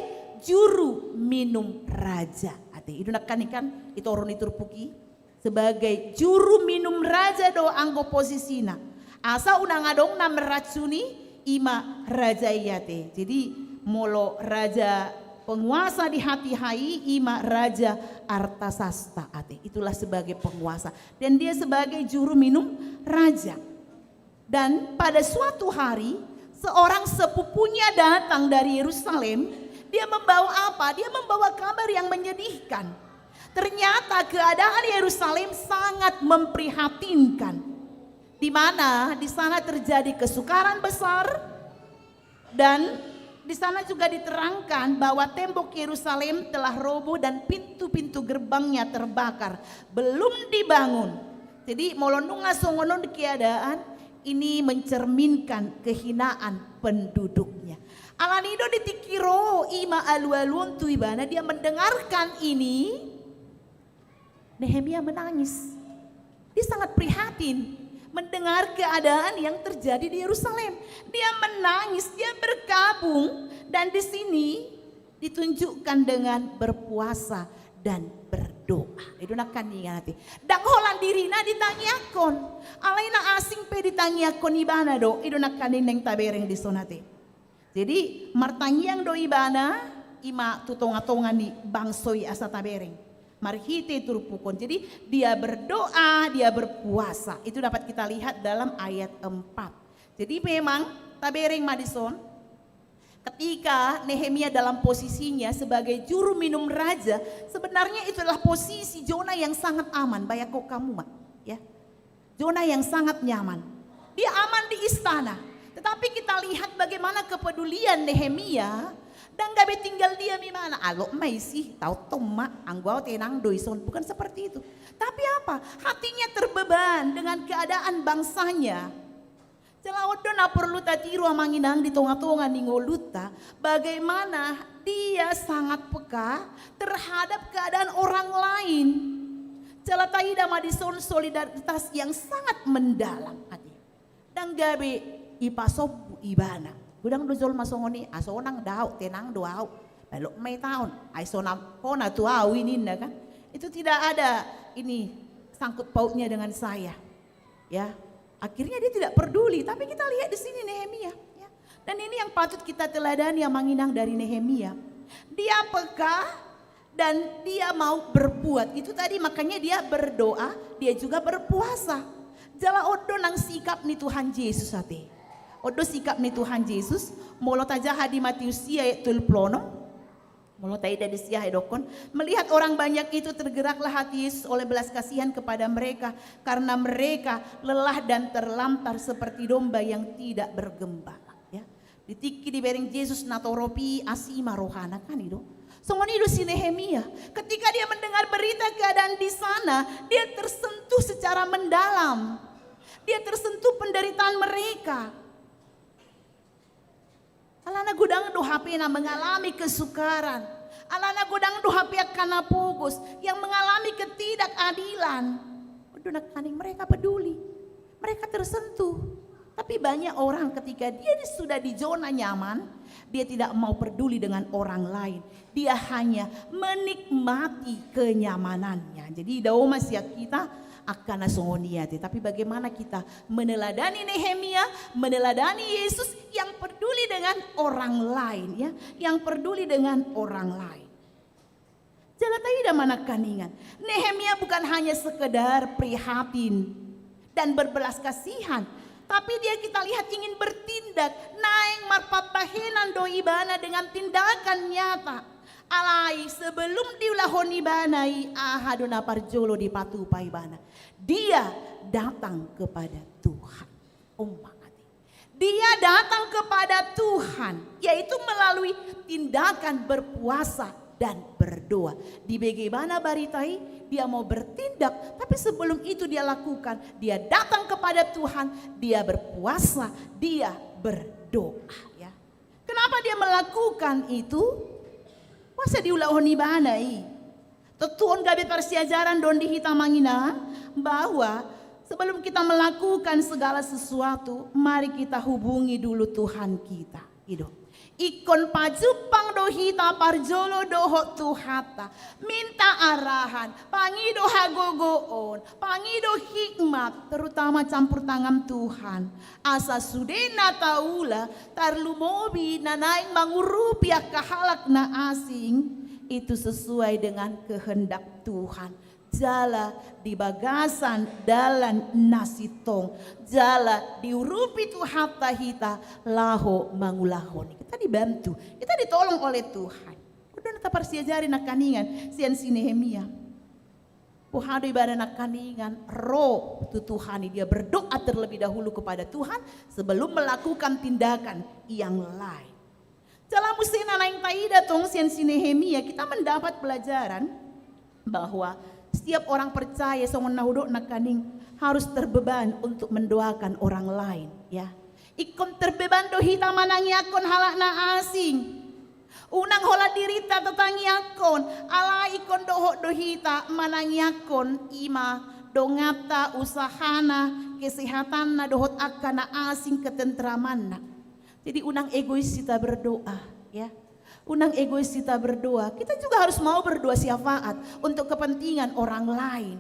juru minum raja. Itu nakkan ikan itu orang iturpuki sebagai juru minum raja do anggo posisina. Asa unang adong na meracuni ima raja iyate. Jadi molo raja penguasa di hati hai ima raja Artasasta ate. Itulah sebagai penguasa dan dia sebagai juru minum raja. Dan pada suatu hari seorang sepupunya datang dari Yerusalem. Dia membawa apa? Dia membawa kabar yang menyedihkan. Ternyata keadaan Yerusalem sangat memprihatinkan. Di mana di sana terjadi kesukaran besar dan di sana juga diterangkan bahwa tembok Yerusalem telah roboh dan pintu-pintu gerbangnya terbakar, belum dibangun. Jadi molonunga songonon keadaan ini mencerminkan kehinaan penduduknya. Alanido ditikiro ima alu-alun tu ibana, dia mendengarkan ini, Nehemia menangis. Dia sangat prihatin mendengar keadaan yang terjadi di Yerusalem. Dia menangis, dia berkabung dan di sini ditunjukkan dengan berpuasa dan berdoa. Itu nak kaningati. Dang holan dirina ditangiakon. Alaina asing pe ditangiakon ibana do. Itu nak kanineng tabereng di sonate. Jadi martangiang do ibana ima tutonga-tonga ni bangsoi asa tabereng. Marhite turpukon. Jadi dia berdoa, dia berpuasa. Itu dapat kita lihat dalam ayat 4. Jadi memang tabereng Madison ketika Nehemia dalam posisinya sebagai juru minum raja, sebenarnya itu adalah posisi zona yang sangat aman. Bayako kamu mak, ya. Zona yang sangat nyaman. Dia aman di istana. Tetapi kita lihat bagaimana kepedulian Nehemia dan gabe tinggal dia di mana. Alo mai sih tahu toma anggau tenang doison, bukan seperti itu. Tapi apa? Hatinya terbeban dengan keadaan bangsanya. Celaodo na perlu tatiru amanginang di tonga-tonga ningoluta, bagaimana dia sangat peka terhadap keadaan orang lain. Celataida madison solidaritas yang sangat mendalam hati. Dan gabe ipasob ibana. Gudang dozol masongoni asonang dau tenang doau. Belok mai tahun aisonam kona tuau ini kan. Itu tidak ada ini sangkut pautnya dengan saya. Ya. Akhirnya dia tidak peduli, tapi kita lihat di sini Nehemia. Ya. Dan ini yang patut kita teladani yang manginang dari Nehemia. Dia peka dan dia mau berbuat. Itu tadi makanya dia berdoa, dia juga berpuasa. Jala odo nang sikap ni Tuhan Yesus ate. Odo sikap ni Tuhan Yesus, molo tajaha di Matius ayat 30. Molo taida di siah edokon, melihat orang banyak itu tergeraklah hati Yesus oleh belas kasihan kepada mereka karena mereka lelah dan terlantar seperti domba yang tidak bergembala. Ya, ditiki di bereng Yesus natoropi asima rohana kan itu. Songoni itu si Nehemia, ketika dia mendengar berita keadaan di sana, dia tersentuh secara mendalam. Dia tersentuh penderitaan mereka. Alana gudang do HP na mengalami kesukaran. Alana gudang do HP kana pugos yang mengalami ketidakadilan. Udah kaning mereka peduli. Mereka tersentuh. Tapi banyak orang ketika dia sudah di zona nyaman, dia tidak mau peduli dengan orang lain. Dia hanya menikmati kenyamanannya. Jadi dauma siak kita akan nasongoniate. Tapi bagaimana kita meneladani Nehemia, meneladani Yesus yang peduli dengan orang lain, ya, yang peduli dengan orang lain. Jalatai mana kaningan. Nehemia bukan hanya sekedar prihatin dan berbelas kasihan, tapi dia kita lihat ingin bertindak. Naeng marpapahenan do ibana dengan tindakan nyata. Alai sebelum diulahoni banai ahaduna parjolo di patupai bana. Dia datang kepada Tuhan. Dia datang kepada Tuhan, yaitu melalui tindakan berpuasa dan berdoa. Di bagaimana baritai, dia mau bertindak, tapi sebelum itu dia lakukan, dia datang kepada Tuhan, dia berpuasa, dia berdoa. Ya. Kenapa dia melakukan itu? Masa diulahoni banai. Tetuon gabe persiajaran don dihitamangina bahwa sebelum kita melakukan segala sesuatu, mari kita hubungi dulu Tuhan kita. Ikon pajupang dohita parjolo doho tuhata. Minta arahan, pangido hagogoon, pangido hikmat, terutama campur tangan Tuhan. Asa sudena taula, tarlumobi nanaing mangurupiak kahalak na asing, itu sesuai dengan kehendak Tuhan. Jala di bagasan dalan nasitong, jala diurupi Tuhan tahita laho mangulahon. Kita dibantu, kita ditolong oleh Tuhan. Udah nata persiajari nak kaningan sian si Nehemia. Puhado ibadah nak kaningan roh tu Tuhan, dia berdoa terlebih dahulu kepada Tuhan sebelum melakukan tindakan yang lain. Jala musina naing taida tong sian si Nehemia, kita mendapat pelajaran bahwa setiap orang percaya songon nahudok nakaning harus terbeban untuk mendoakan orang lain, ya. Ikon terbeban dohita manangi akon halak na asing. Unang hola dirita tetangi akon, ala ikon dohok dohita manangi akon ima dongata usahana kesehatan na dohot akan na asing ketentraman na. Jadi unang egois kita berdoa, ya. Unang egois kita berdoa, kita juga harus mau berdoa syafaat untuk kepentingan orang lain.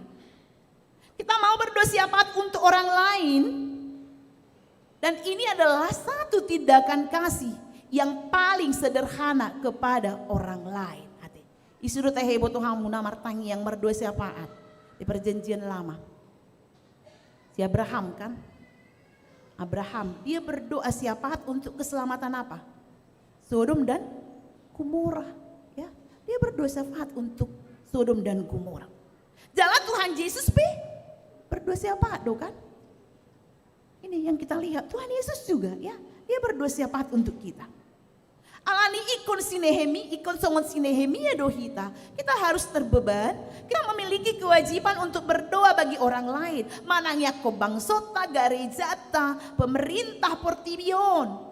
Kita mau berdoa syafaat untuk orang lain, dan ini adalah satu tindakan kasih yang paling sederhana kepada orang lain. Isuruh teh hebo Tuhan muna martangi yang berdoa syafaat di perjanjian lama. Si Abraham kan, Abraham dia berdoa syafaat untuk keselamatan apa? Sodom dan Gomora, ya. Dia berdoa syafaat untuk Sodom dan Gomora. Jalan Tuhan Yesus berdoa syafaat kan? Ini yang kita lihat, Tuhan Yesus juga, ya. Dia berdoa syafaat untuk kita. Alani ikon sinehemi, ikon songon sinehemia dohita. Kita harus terbeban, kita memiliki kewajiban untuk berdoa bagi orang lain. Manangnya ko bangsota, garejata, pemerintah portibion.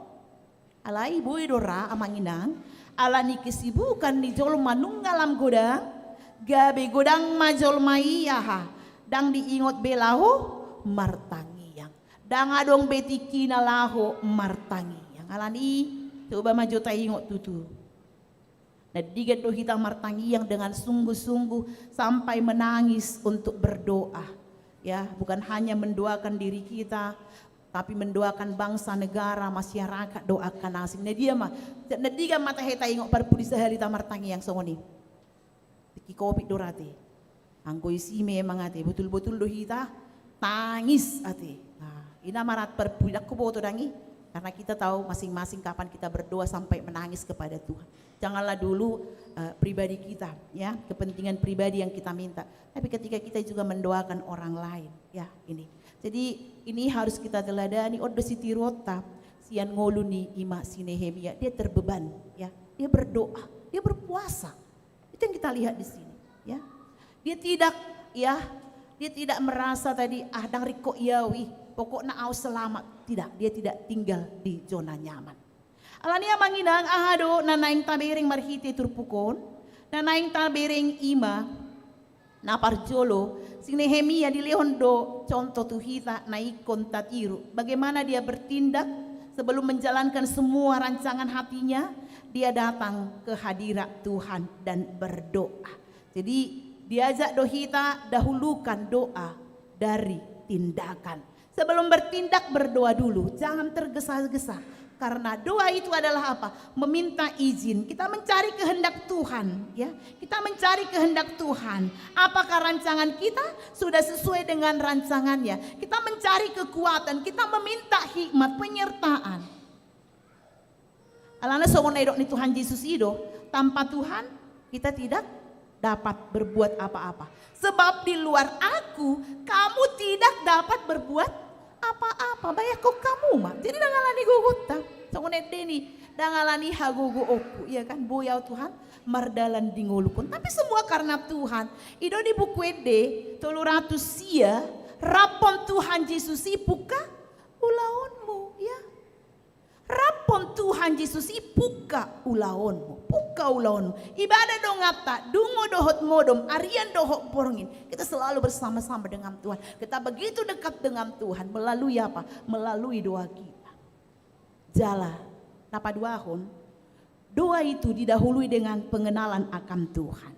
Alai boy dora amanginang. Alani kesibukan di jol manunggalam godang, gabe godang majol maiyaha, dang diingot belaho martangiyang, dang adong betikina laho martangiyang. Alani coba maju taingot tutu. Dan digat dohita martangiyang dengan sungguh-sungguh sampai menangis untuk berdoa, ya, bukan hanya mendoakan diri kita, tapi mendoakan bangsa, negara, masyarakat, doakan asing. Nadia mah, nadiga mata heta ingok parpudi sehari tamartangi yang songoni. Tiki kopi dorate, angko isi memang ate, betul-betul dohita tangis ate. Nah, ina marat parpudi aku boto dangi, karena kita tahu masing-masing kapan kita berdoa sampai menangis kepada Tuhan. Janganlah dulu pribadi kita, ya, kepentingan pribadi yang kita minta, tapi ketika kita juga mendoakan orang lain, ya ini. Jadi ini harus kita teladani. Odo siti rota sian ngoluni ima si Nehemia, dia terbeban, ya. Dia berdoa, dia berpuasa. Itu yang kita lihat di sini, ya. Dia tidak merasa tadi dang riko yawi, pokoknya au selamat. Tidak, dia tidak tinggal di zona nyaman. Alania manginang ahado nanaing tabering marhiti turpukon, nanaing tabering ima na parjolo. Si Nehemia dilihon do contoh tuhita naikon tatiru. Bagaimana dia bertindak sebelum menjalankan semua rancangan hatinya, dia datang ke hadirat Tuhan dan berdoa. Jadi diajak dohita dahulukan doa dari tindakan. Sebelum bertindak berdoa dulu, jangan tergesa-gesa. Karena doa itu adalah apa? Meminta izin. Kita mencari kehendak Tuhan, ya. Kita mencari kehendak Tuhan. Apakah rancangan kita sudah sesuai dengan rancangannya? Kita mencari kekuatan, kita meminta hikmat, penyertaan. Alana songon edok ni Tuhan Yesus ido, tanpa Tuhan kita tidak dapat berbuat apa-apa. Sebab di luar aku, kamu tidak dapat berbuat apa-apa. Banyak kok kamu mah. Jadi dangalani gugutta. Songonet deni, dangalani hagogo oku. Ya kan, boyau Tuhan, mardalan dingolukun. Tapi semua karena Tuhan. Ido di buku ede, 300 sia, rapon Tuhan Yesus ipuka ulaonmu. Ya. Rapon Tuhan Yesus ipuka ulaonmu. Puka ulaonmu. Ibadah dong ngata, dungo dohot modom, arian dohot porongin. Kita selalu bersama-sama dengan Tuhan. Kita begitu dekat dengan Tuhan. Melalui apa? Melalui doa kita. Jala, napa duahon? Doa itu didahului dengan pengenalan akan Tuhan.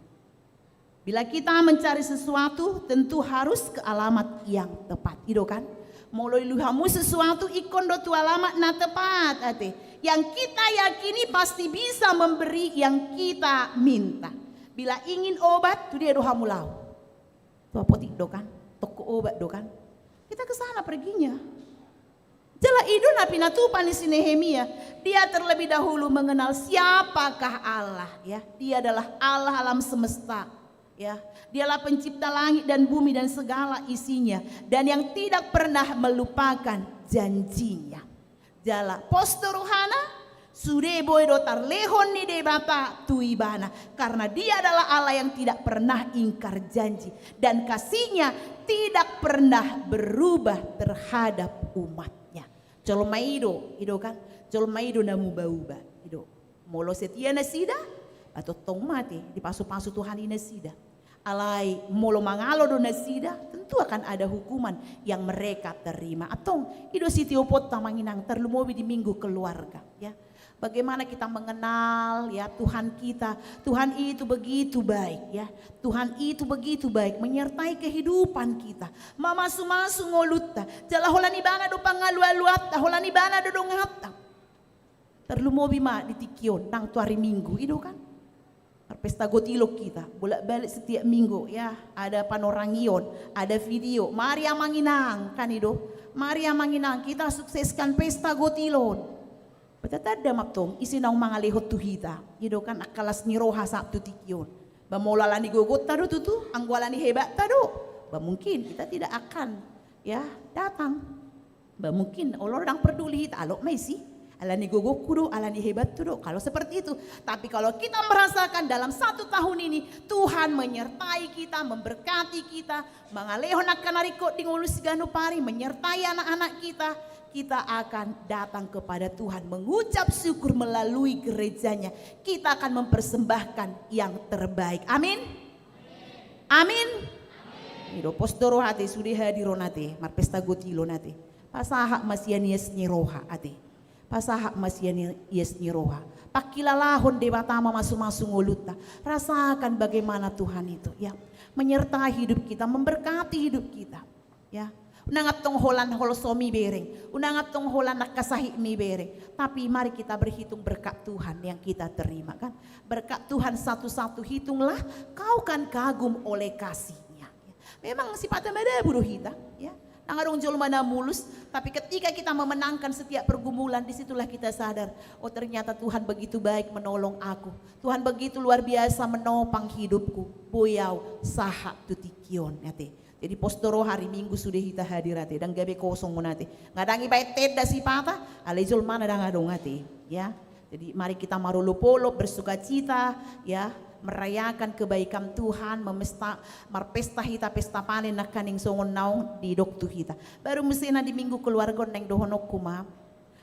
Bila kita mencari sesuatu, tentu harus ke alamat yang tepat. Itu kan? Mulai luhamu sesuatu ikon do tu alamat na tepat ate. Yang kita yakini pasti bisa memberi yang kita minta. Bila ingin obat, tu dia dohamu lau. Tu apotik do kan? Toko obat do kan? Kita ke sana perginya. Jala idun api natupan di Nehemia. Dia terlebih dahulu mengenal siapakah Allah, ya. Dia adalah Allah alam semesta, ya. Dialah pencipta langit dan bumi dan segala isinya, dan yang tidak pernah melupakan janjinya. Jala posto rohana sude boy dotar lehon ni de bapa tuibana, karena dia adalah Allah yang tidak pernah ingkar janji dan kasihnya tidak pernah berubah terhadap umatnya. Colmaido, ido kan? Colmaido namu bauba, ido. Molo setia nasida atau tong mati dipasu-pasu Tuhan ini nasida. Alai molo mangalo do nasida, tentu akan ada hukuman yang mereka terima. Atong ido sitiopot tamanginang terlumobi di minggu keluarga, ya. Bagaimana kita mengenal ya Tuhan kita. Tuhan itu begitu baik ya. Tuhan itu begitu baik menyertai kehidupan kita. Mamasu-masu ngolutta. Jala holani bana do pangalu-aluata, holani bana do ngata. Terlumobi ma di tikion nang tu hari Minggu itu kan. Pesta gotilok kita, bolak-balik setiap minggu ya, ada panorangion, ada video. Mari amanginang kan itu. Mari amanginang kita sukseskan pesta gotilon. Betatada maktong isinang mga lehot tuhita. Ido kan akalas ni roha sabtu tikion. Bamolala ni gogot tado tutu, anggwala ni hebat tado. Mungkin kita tidak akan ya datang. Mungkin orang peduli hita alok mai sih. Alani gogo kudo, alani hebat tudo. Kalau seperti itu. Tapi kalau kita merasakan dalam 1 tahun ini Tuhan menyertai kita, memberkati kita, mangalehon akan nariko di ngulus ganu pari, menyertai anak-anak kita, kita akan datang kepada Tuhan mengucap syukur melalui gerejanya. Kita akan mempersembahkan yang terbaik. Amin. Amin. Ido postoro hati sudah hadironate, marpesta gotilo nate. Pasahak masianias nyeroha ate. Pasahak masian yes niroha. Pakilalahon debatama masu-masu ngoluta. Rasakan bagaimana Tuhan itu ya menyertai hidup kita, memberkati hidup kita. Ya. Unangat tong holan holosomi bereng, unangat tong holan nakasahi mi bereng. Tapi mari kita berhitung berkat Tuhan yang kita terima kan. Berkat Tuhan satu-satu hitunglah, kau kan kagum oleh kasihnya. Memang sifatnya beda buruh kita ya. Nangadong jol mana mulus, tapi ketika kita memenangkan setiap pergumulan, disitulah kita sadar, oh ternyata Tuhan begitu baik menolong aku. Tuhan begitu luar biasa menopang hidupku. Boyau saha tutikion nate. Jadi postoro hari Minggu sudah kita hadir ate dan gabe kosong nate. Ngadangi baik teda si pata, alejol mana dangadong ate, ya. Jadi mari kita marulupolo bersukacita, ya. Merayakan kebaikan Tuhan, marpesta hita pesta panen na kaning songon naong di doktu hita. Baru mesina di minggu keluarga neng dohonok kuma.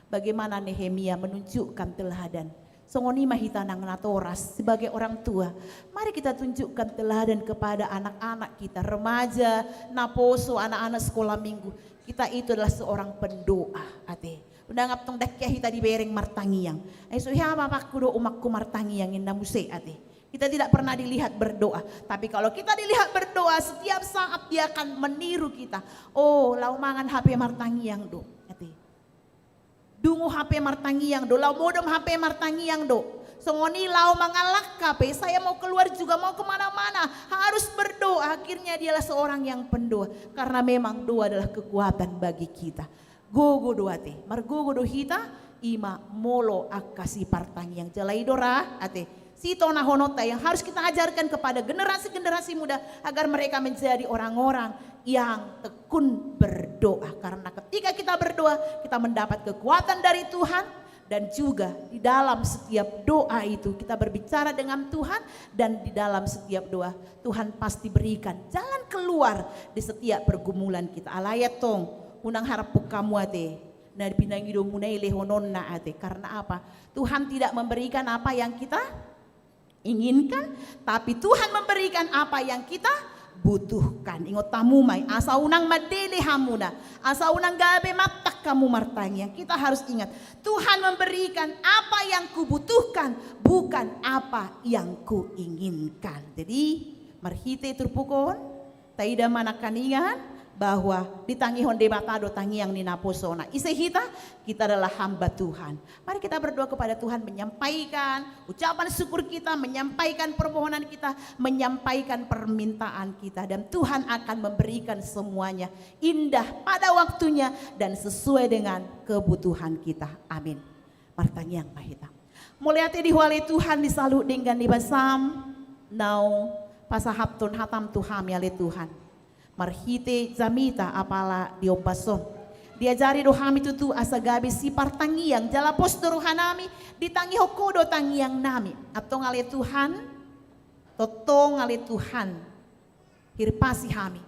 Bagaimana Nehemia menunjukkan teladan. Songoni mahita nang natoras sebagai orang tua. Mari kita tunjukkan teladan kepada anak-anak kita, remaja, naposo, anak-anak sekolah minggu. Kita itu adalah seorang pendoa, ate. Undangap tong dakya hita di bereng martangiang. So hama pakku do umakku martangiang inda muse, ate. Kita tidak pernah dilihat berdoa. Tapi kalau kita dilihat berdoa, setiap saat dia akan meniru kita. Oh, laumangan HP martangiang do. Dungu HP martangiang do. Lau modem HP martangiang do. Songoni lau mangalak kape. Saya mau keluar juga, mau kemana-mana. Harus berdoa. Akhirnya dialah seorang yang pendoa. Karena memang doa adalah kekuatan bagi kita. Gogo doa te. Margogo do hita. Ima molo akasi partangiang. Jalai dora ate. Sitona honota yang harus kita ajarkan kepada generasi-generasi muda agar mereka menjadi orang-orang yang tekun berdoa. Karena ketika kita berdoa, kita mendapat kekuatan dari Tuhan. Dan juga di dalam setiap doa itu kita berbicara dengan Tuhan. Dan di dalam setiap doa Tuhan pasti berikan jalan keluar di setiap pergumulan kita. Alayat tong unang harap kamu ate. Na pinangido munay lehonon na ate. Karena apa? Tuhan tidak memberikan apa yang kita inginkan, tapi Tuhan memberikan apa yang kita butuhkan. Ingot tamu may asa unang madili hamuna, asa unang gabi matak kamu martanya. Kita harus ingat, Tuhan memberikan apa yang kubutuhkan, bukan apa yang kuinginkan. Jadi marhite turpukon taida manakaningan bahwa ditangihon debatado tangiang ninaposona. Isehita, kita adalah hamba Tuhan. Mari kita berdoa kepada Tuhan, menyampaikan ucapan syukur kita, menyampaikan permohonan kita, menyampaikan permintaan kita. Dan Tuhan akan memberikan semuanya indah pada waktunya dan sesuai dengan kebutuhan kita. Amin. Martangiang mahita. Muliate dihuali Tuhan disalut dengan dibasam. Now pasahapton hatam Tuhan yale Tuhan. Marhite zamita apala diobaso. Diajari rohami tutu asa gabi si partangiang jalapos rohanami ditangi hokodo tangiang nami. Atau ngale Tuhan, totong ngale Tuhan, hirpasi hami.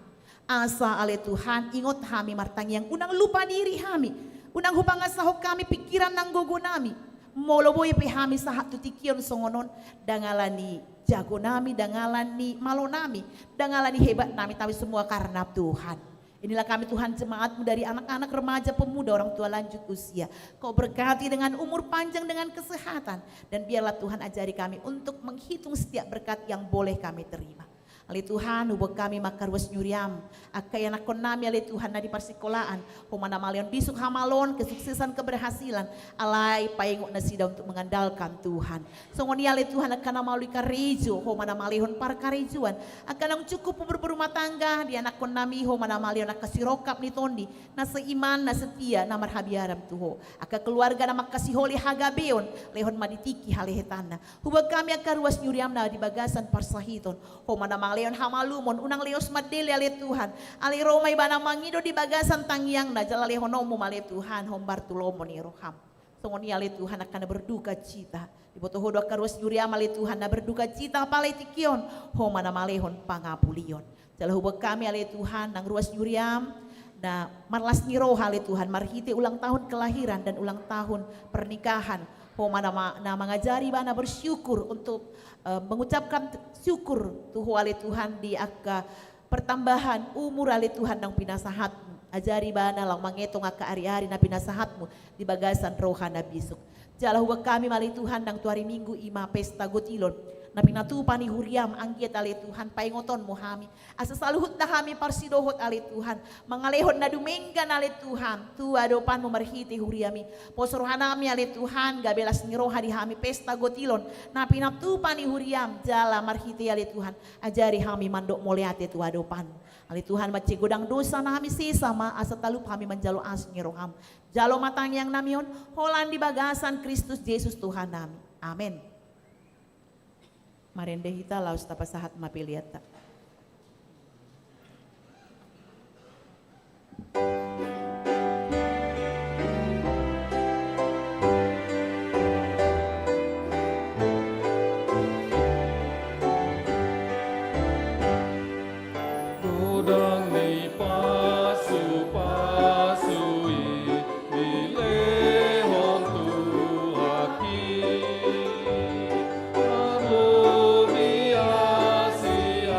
Asa ale Tuhan ingot hami martangiang unang lupa diri hami. Unang hupangasahok kami pikiran nang gogo nami. Moloboy pe hami sahat tutikion songonon dangalani jago nami, dangalani malo nami, dangalani hebat nami, tapi semua karena Tuhan. Inilah kami Tuhan, jemaatmu dari anak-anak, remaja, pemuda, orang tua lanjut usia. Kau berkati dengan umur panjang, dengan kesehatan. Dan biarlah Tuhan ajari kami untuk menghitung setiap berkat yang boleh kami terima. Ali Tuhan, hubung kami makarwas nyuriam. Akay anak nami ali Tuhan na di parsikolaan. Humana malion bisuk hamalon, kesuksesan, keberhasilan. Alay paingok na sida untuk mengandalkan Tuhan. Songoni ali Tuhan akan namalui karijo. Humana malihon par karijuan. Akan ang cukup berumah tangga. Di anak nami humana malion nakasirokap ni tondi. Na seiman, na setia, na marhabiaram Tuho. Aka keluarga na makasiholi hagabeon. Lehon maditiki halehetana. Hubung kami akarwas nyuriam na di bagasan parsahiton. Humana leon hamalumon unang leos madeli ale Tuhan ali romay bana mangido di bagasan tangiang na jala lehonomo male Tuhan hombar tulomo ni roham songoni ale Tuhan akan berduka cita di boto hodo karwas yuria male Tuhan na berduka cita pale tikion homana malehon pangapulion jala hubung kami ale Tuhan nang ruas yuriam na marlas ni roha ale Tuhan marhite ulang tahun kelahiran dan ulang tahun pernikahan homana na mengajari bana bersyukur untuk mengucapkan syukur Tuhu ale Tuhan di aka pertambahan umur ale Tuhan nang pinasahatmu ajari bana lang mangetong aka ari-ari na pinasahatmu di bagasan rohana bisuk jala huwag kami mali Tuhan nang tuari minggu ima pesta gotilon na pinatupan ni huriam anggiat ale Tuhan paingoton mo hami asa saluhut na kami parsidohot ale Tuhan mangalehon na dumenggan ale Tuhan tua dopan mo marhiti huriami posorohanami ale Tuhan gabelas ni roha di hami pesta gotilon na pinatupan ni huriam jala marhiti ale Tuhan ajari hami mandok moleate tua dopan ale Tuhan maci godang dosa na kami sesama asa talup kami menjalo as ni roham jalo matang yang namion holan di bagasan Kristus Yesus Tuhan nami amin. Marende hita laus tapasahat mapiliata. Godang ni pasu-pasui dilehon tuhaki. Amo biasi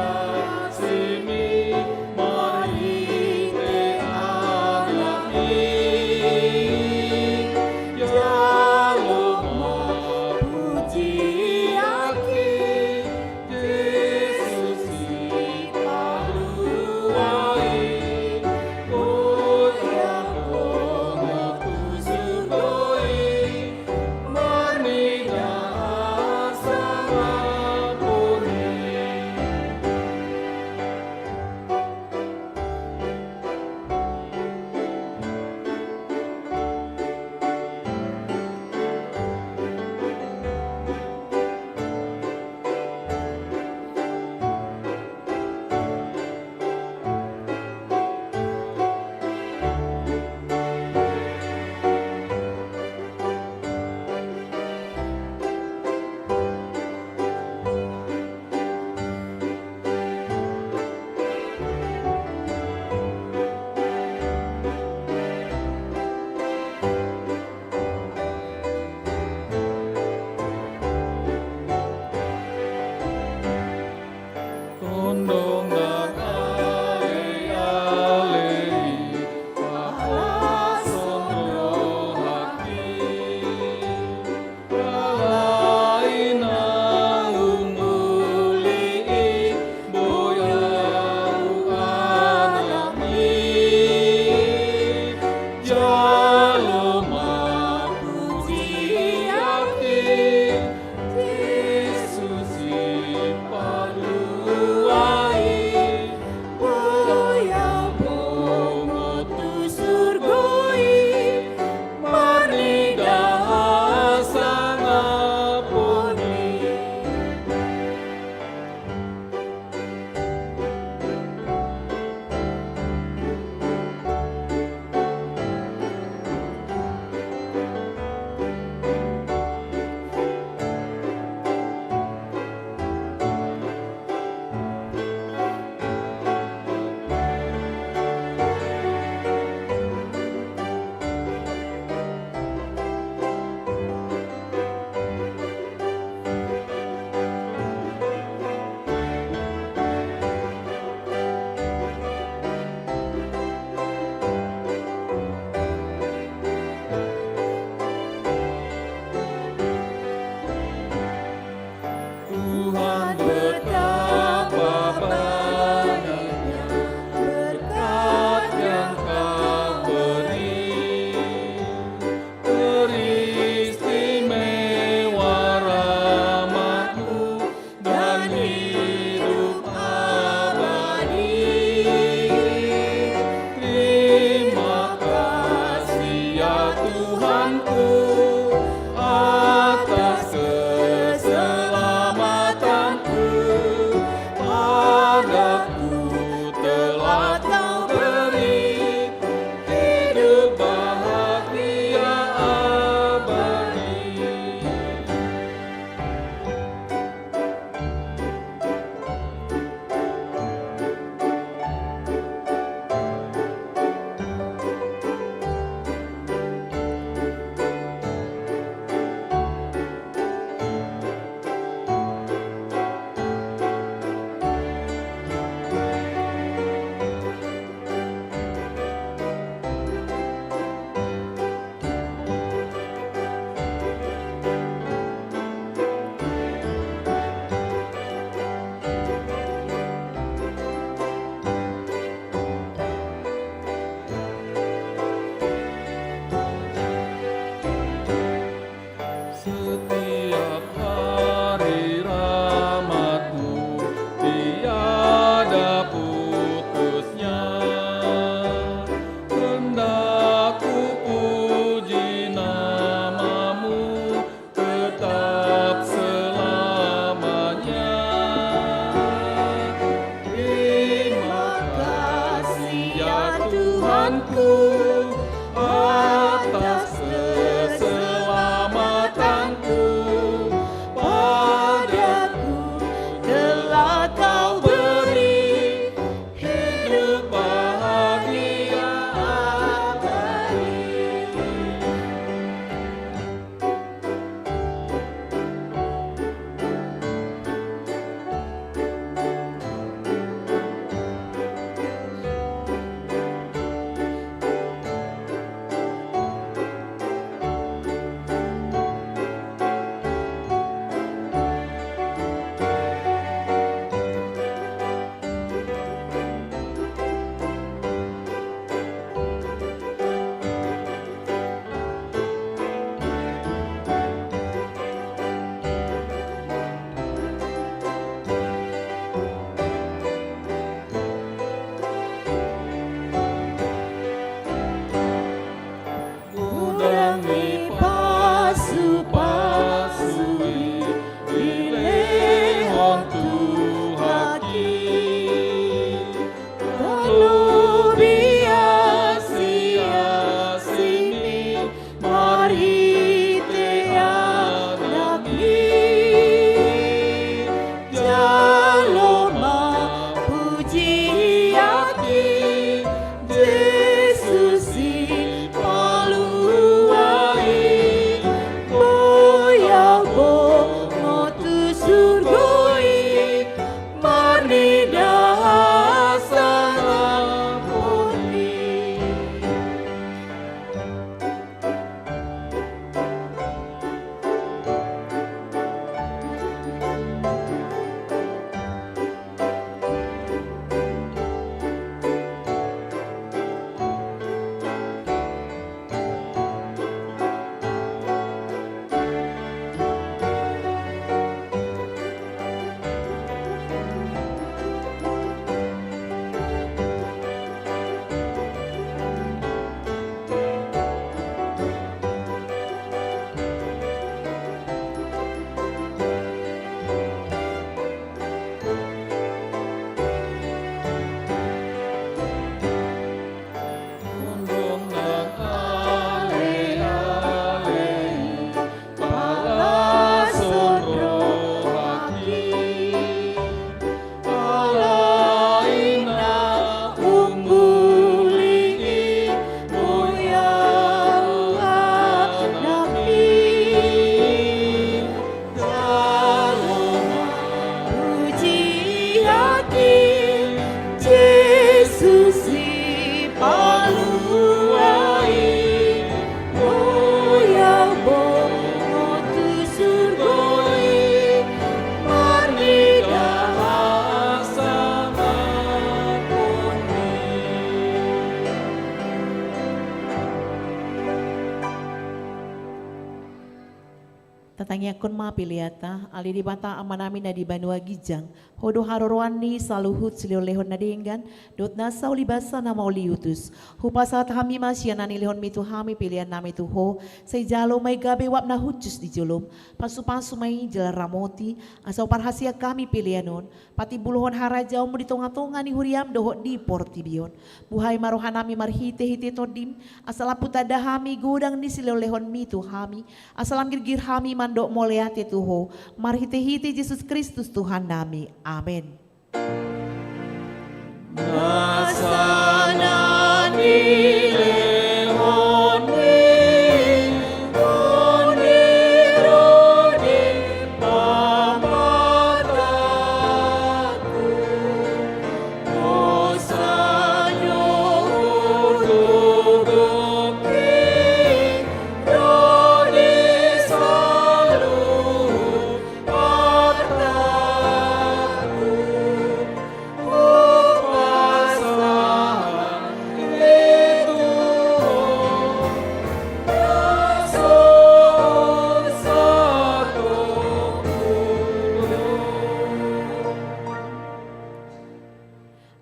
Tatangnya kun ma piliata, ali di bata amanami na di Banua Gijang, hodo harorwani saluhut silio lehon na dinggan, dot nasa ulibasa na mauliutus. Hupasat hami masyanani lehon mitu hami pilihan nami tuho, say jalo may gabi wap na hutjus di julum, pasu-pasu may jalan ramoti, asaw parhasia kami pilihanon, pati buluhon harajaw mo di tonga-tonga ni huriam dohot di portibion. Buhay marohan nami marhite-hite todim, asalapu tadahami gudang di silio lehon mitu hami, asalam girgir hami mandok moleate tuho, marhite-hite Yesus Kristus Tuhan nami. Amin.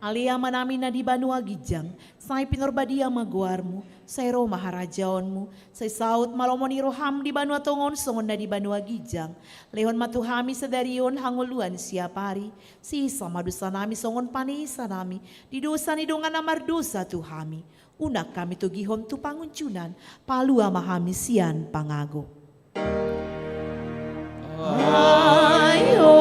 Alia manami na di Banua Gijang, say pinorbadia maguarmu, say ro maharajaonmu, say saut malomoni roham di Banua Tongon songon na di Banua Gijang, lehon matuhami sa darion hanguluan siapari, si samadusa nami songon panisa nami, di dosa ni dongan amardosa tuhami, unak kami tu gihom tu panguncunan, palua mahami sian pangago. Ayo.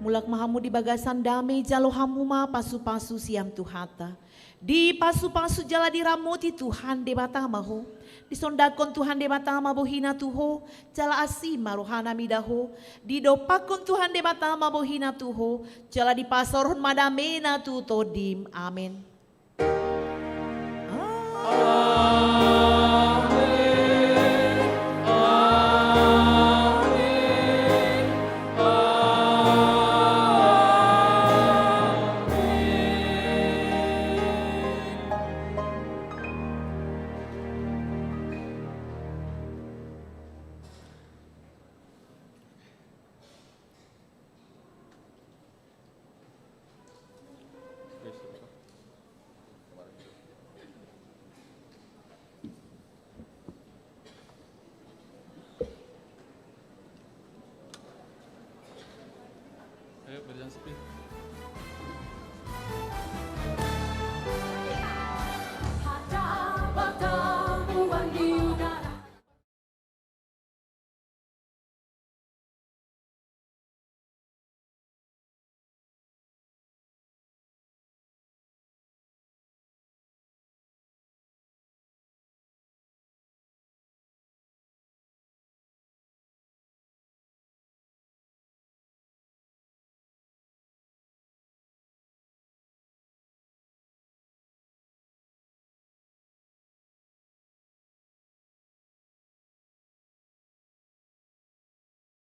Mulak mahamu di bagasan damai jalo hamuma pasu-pasu siam tuhata. Di pasu-pasu jala diramoti Tuhan de batamaho. Di sondakon Tuhan de batama bohina tuho. Jala asima rohana midaho. Di dopakon Tuhan de batama bohina tuho. Jala di pasoron madamena tu todim. Amin.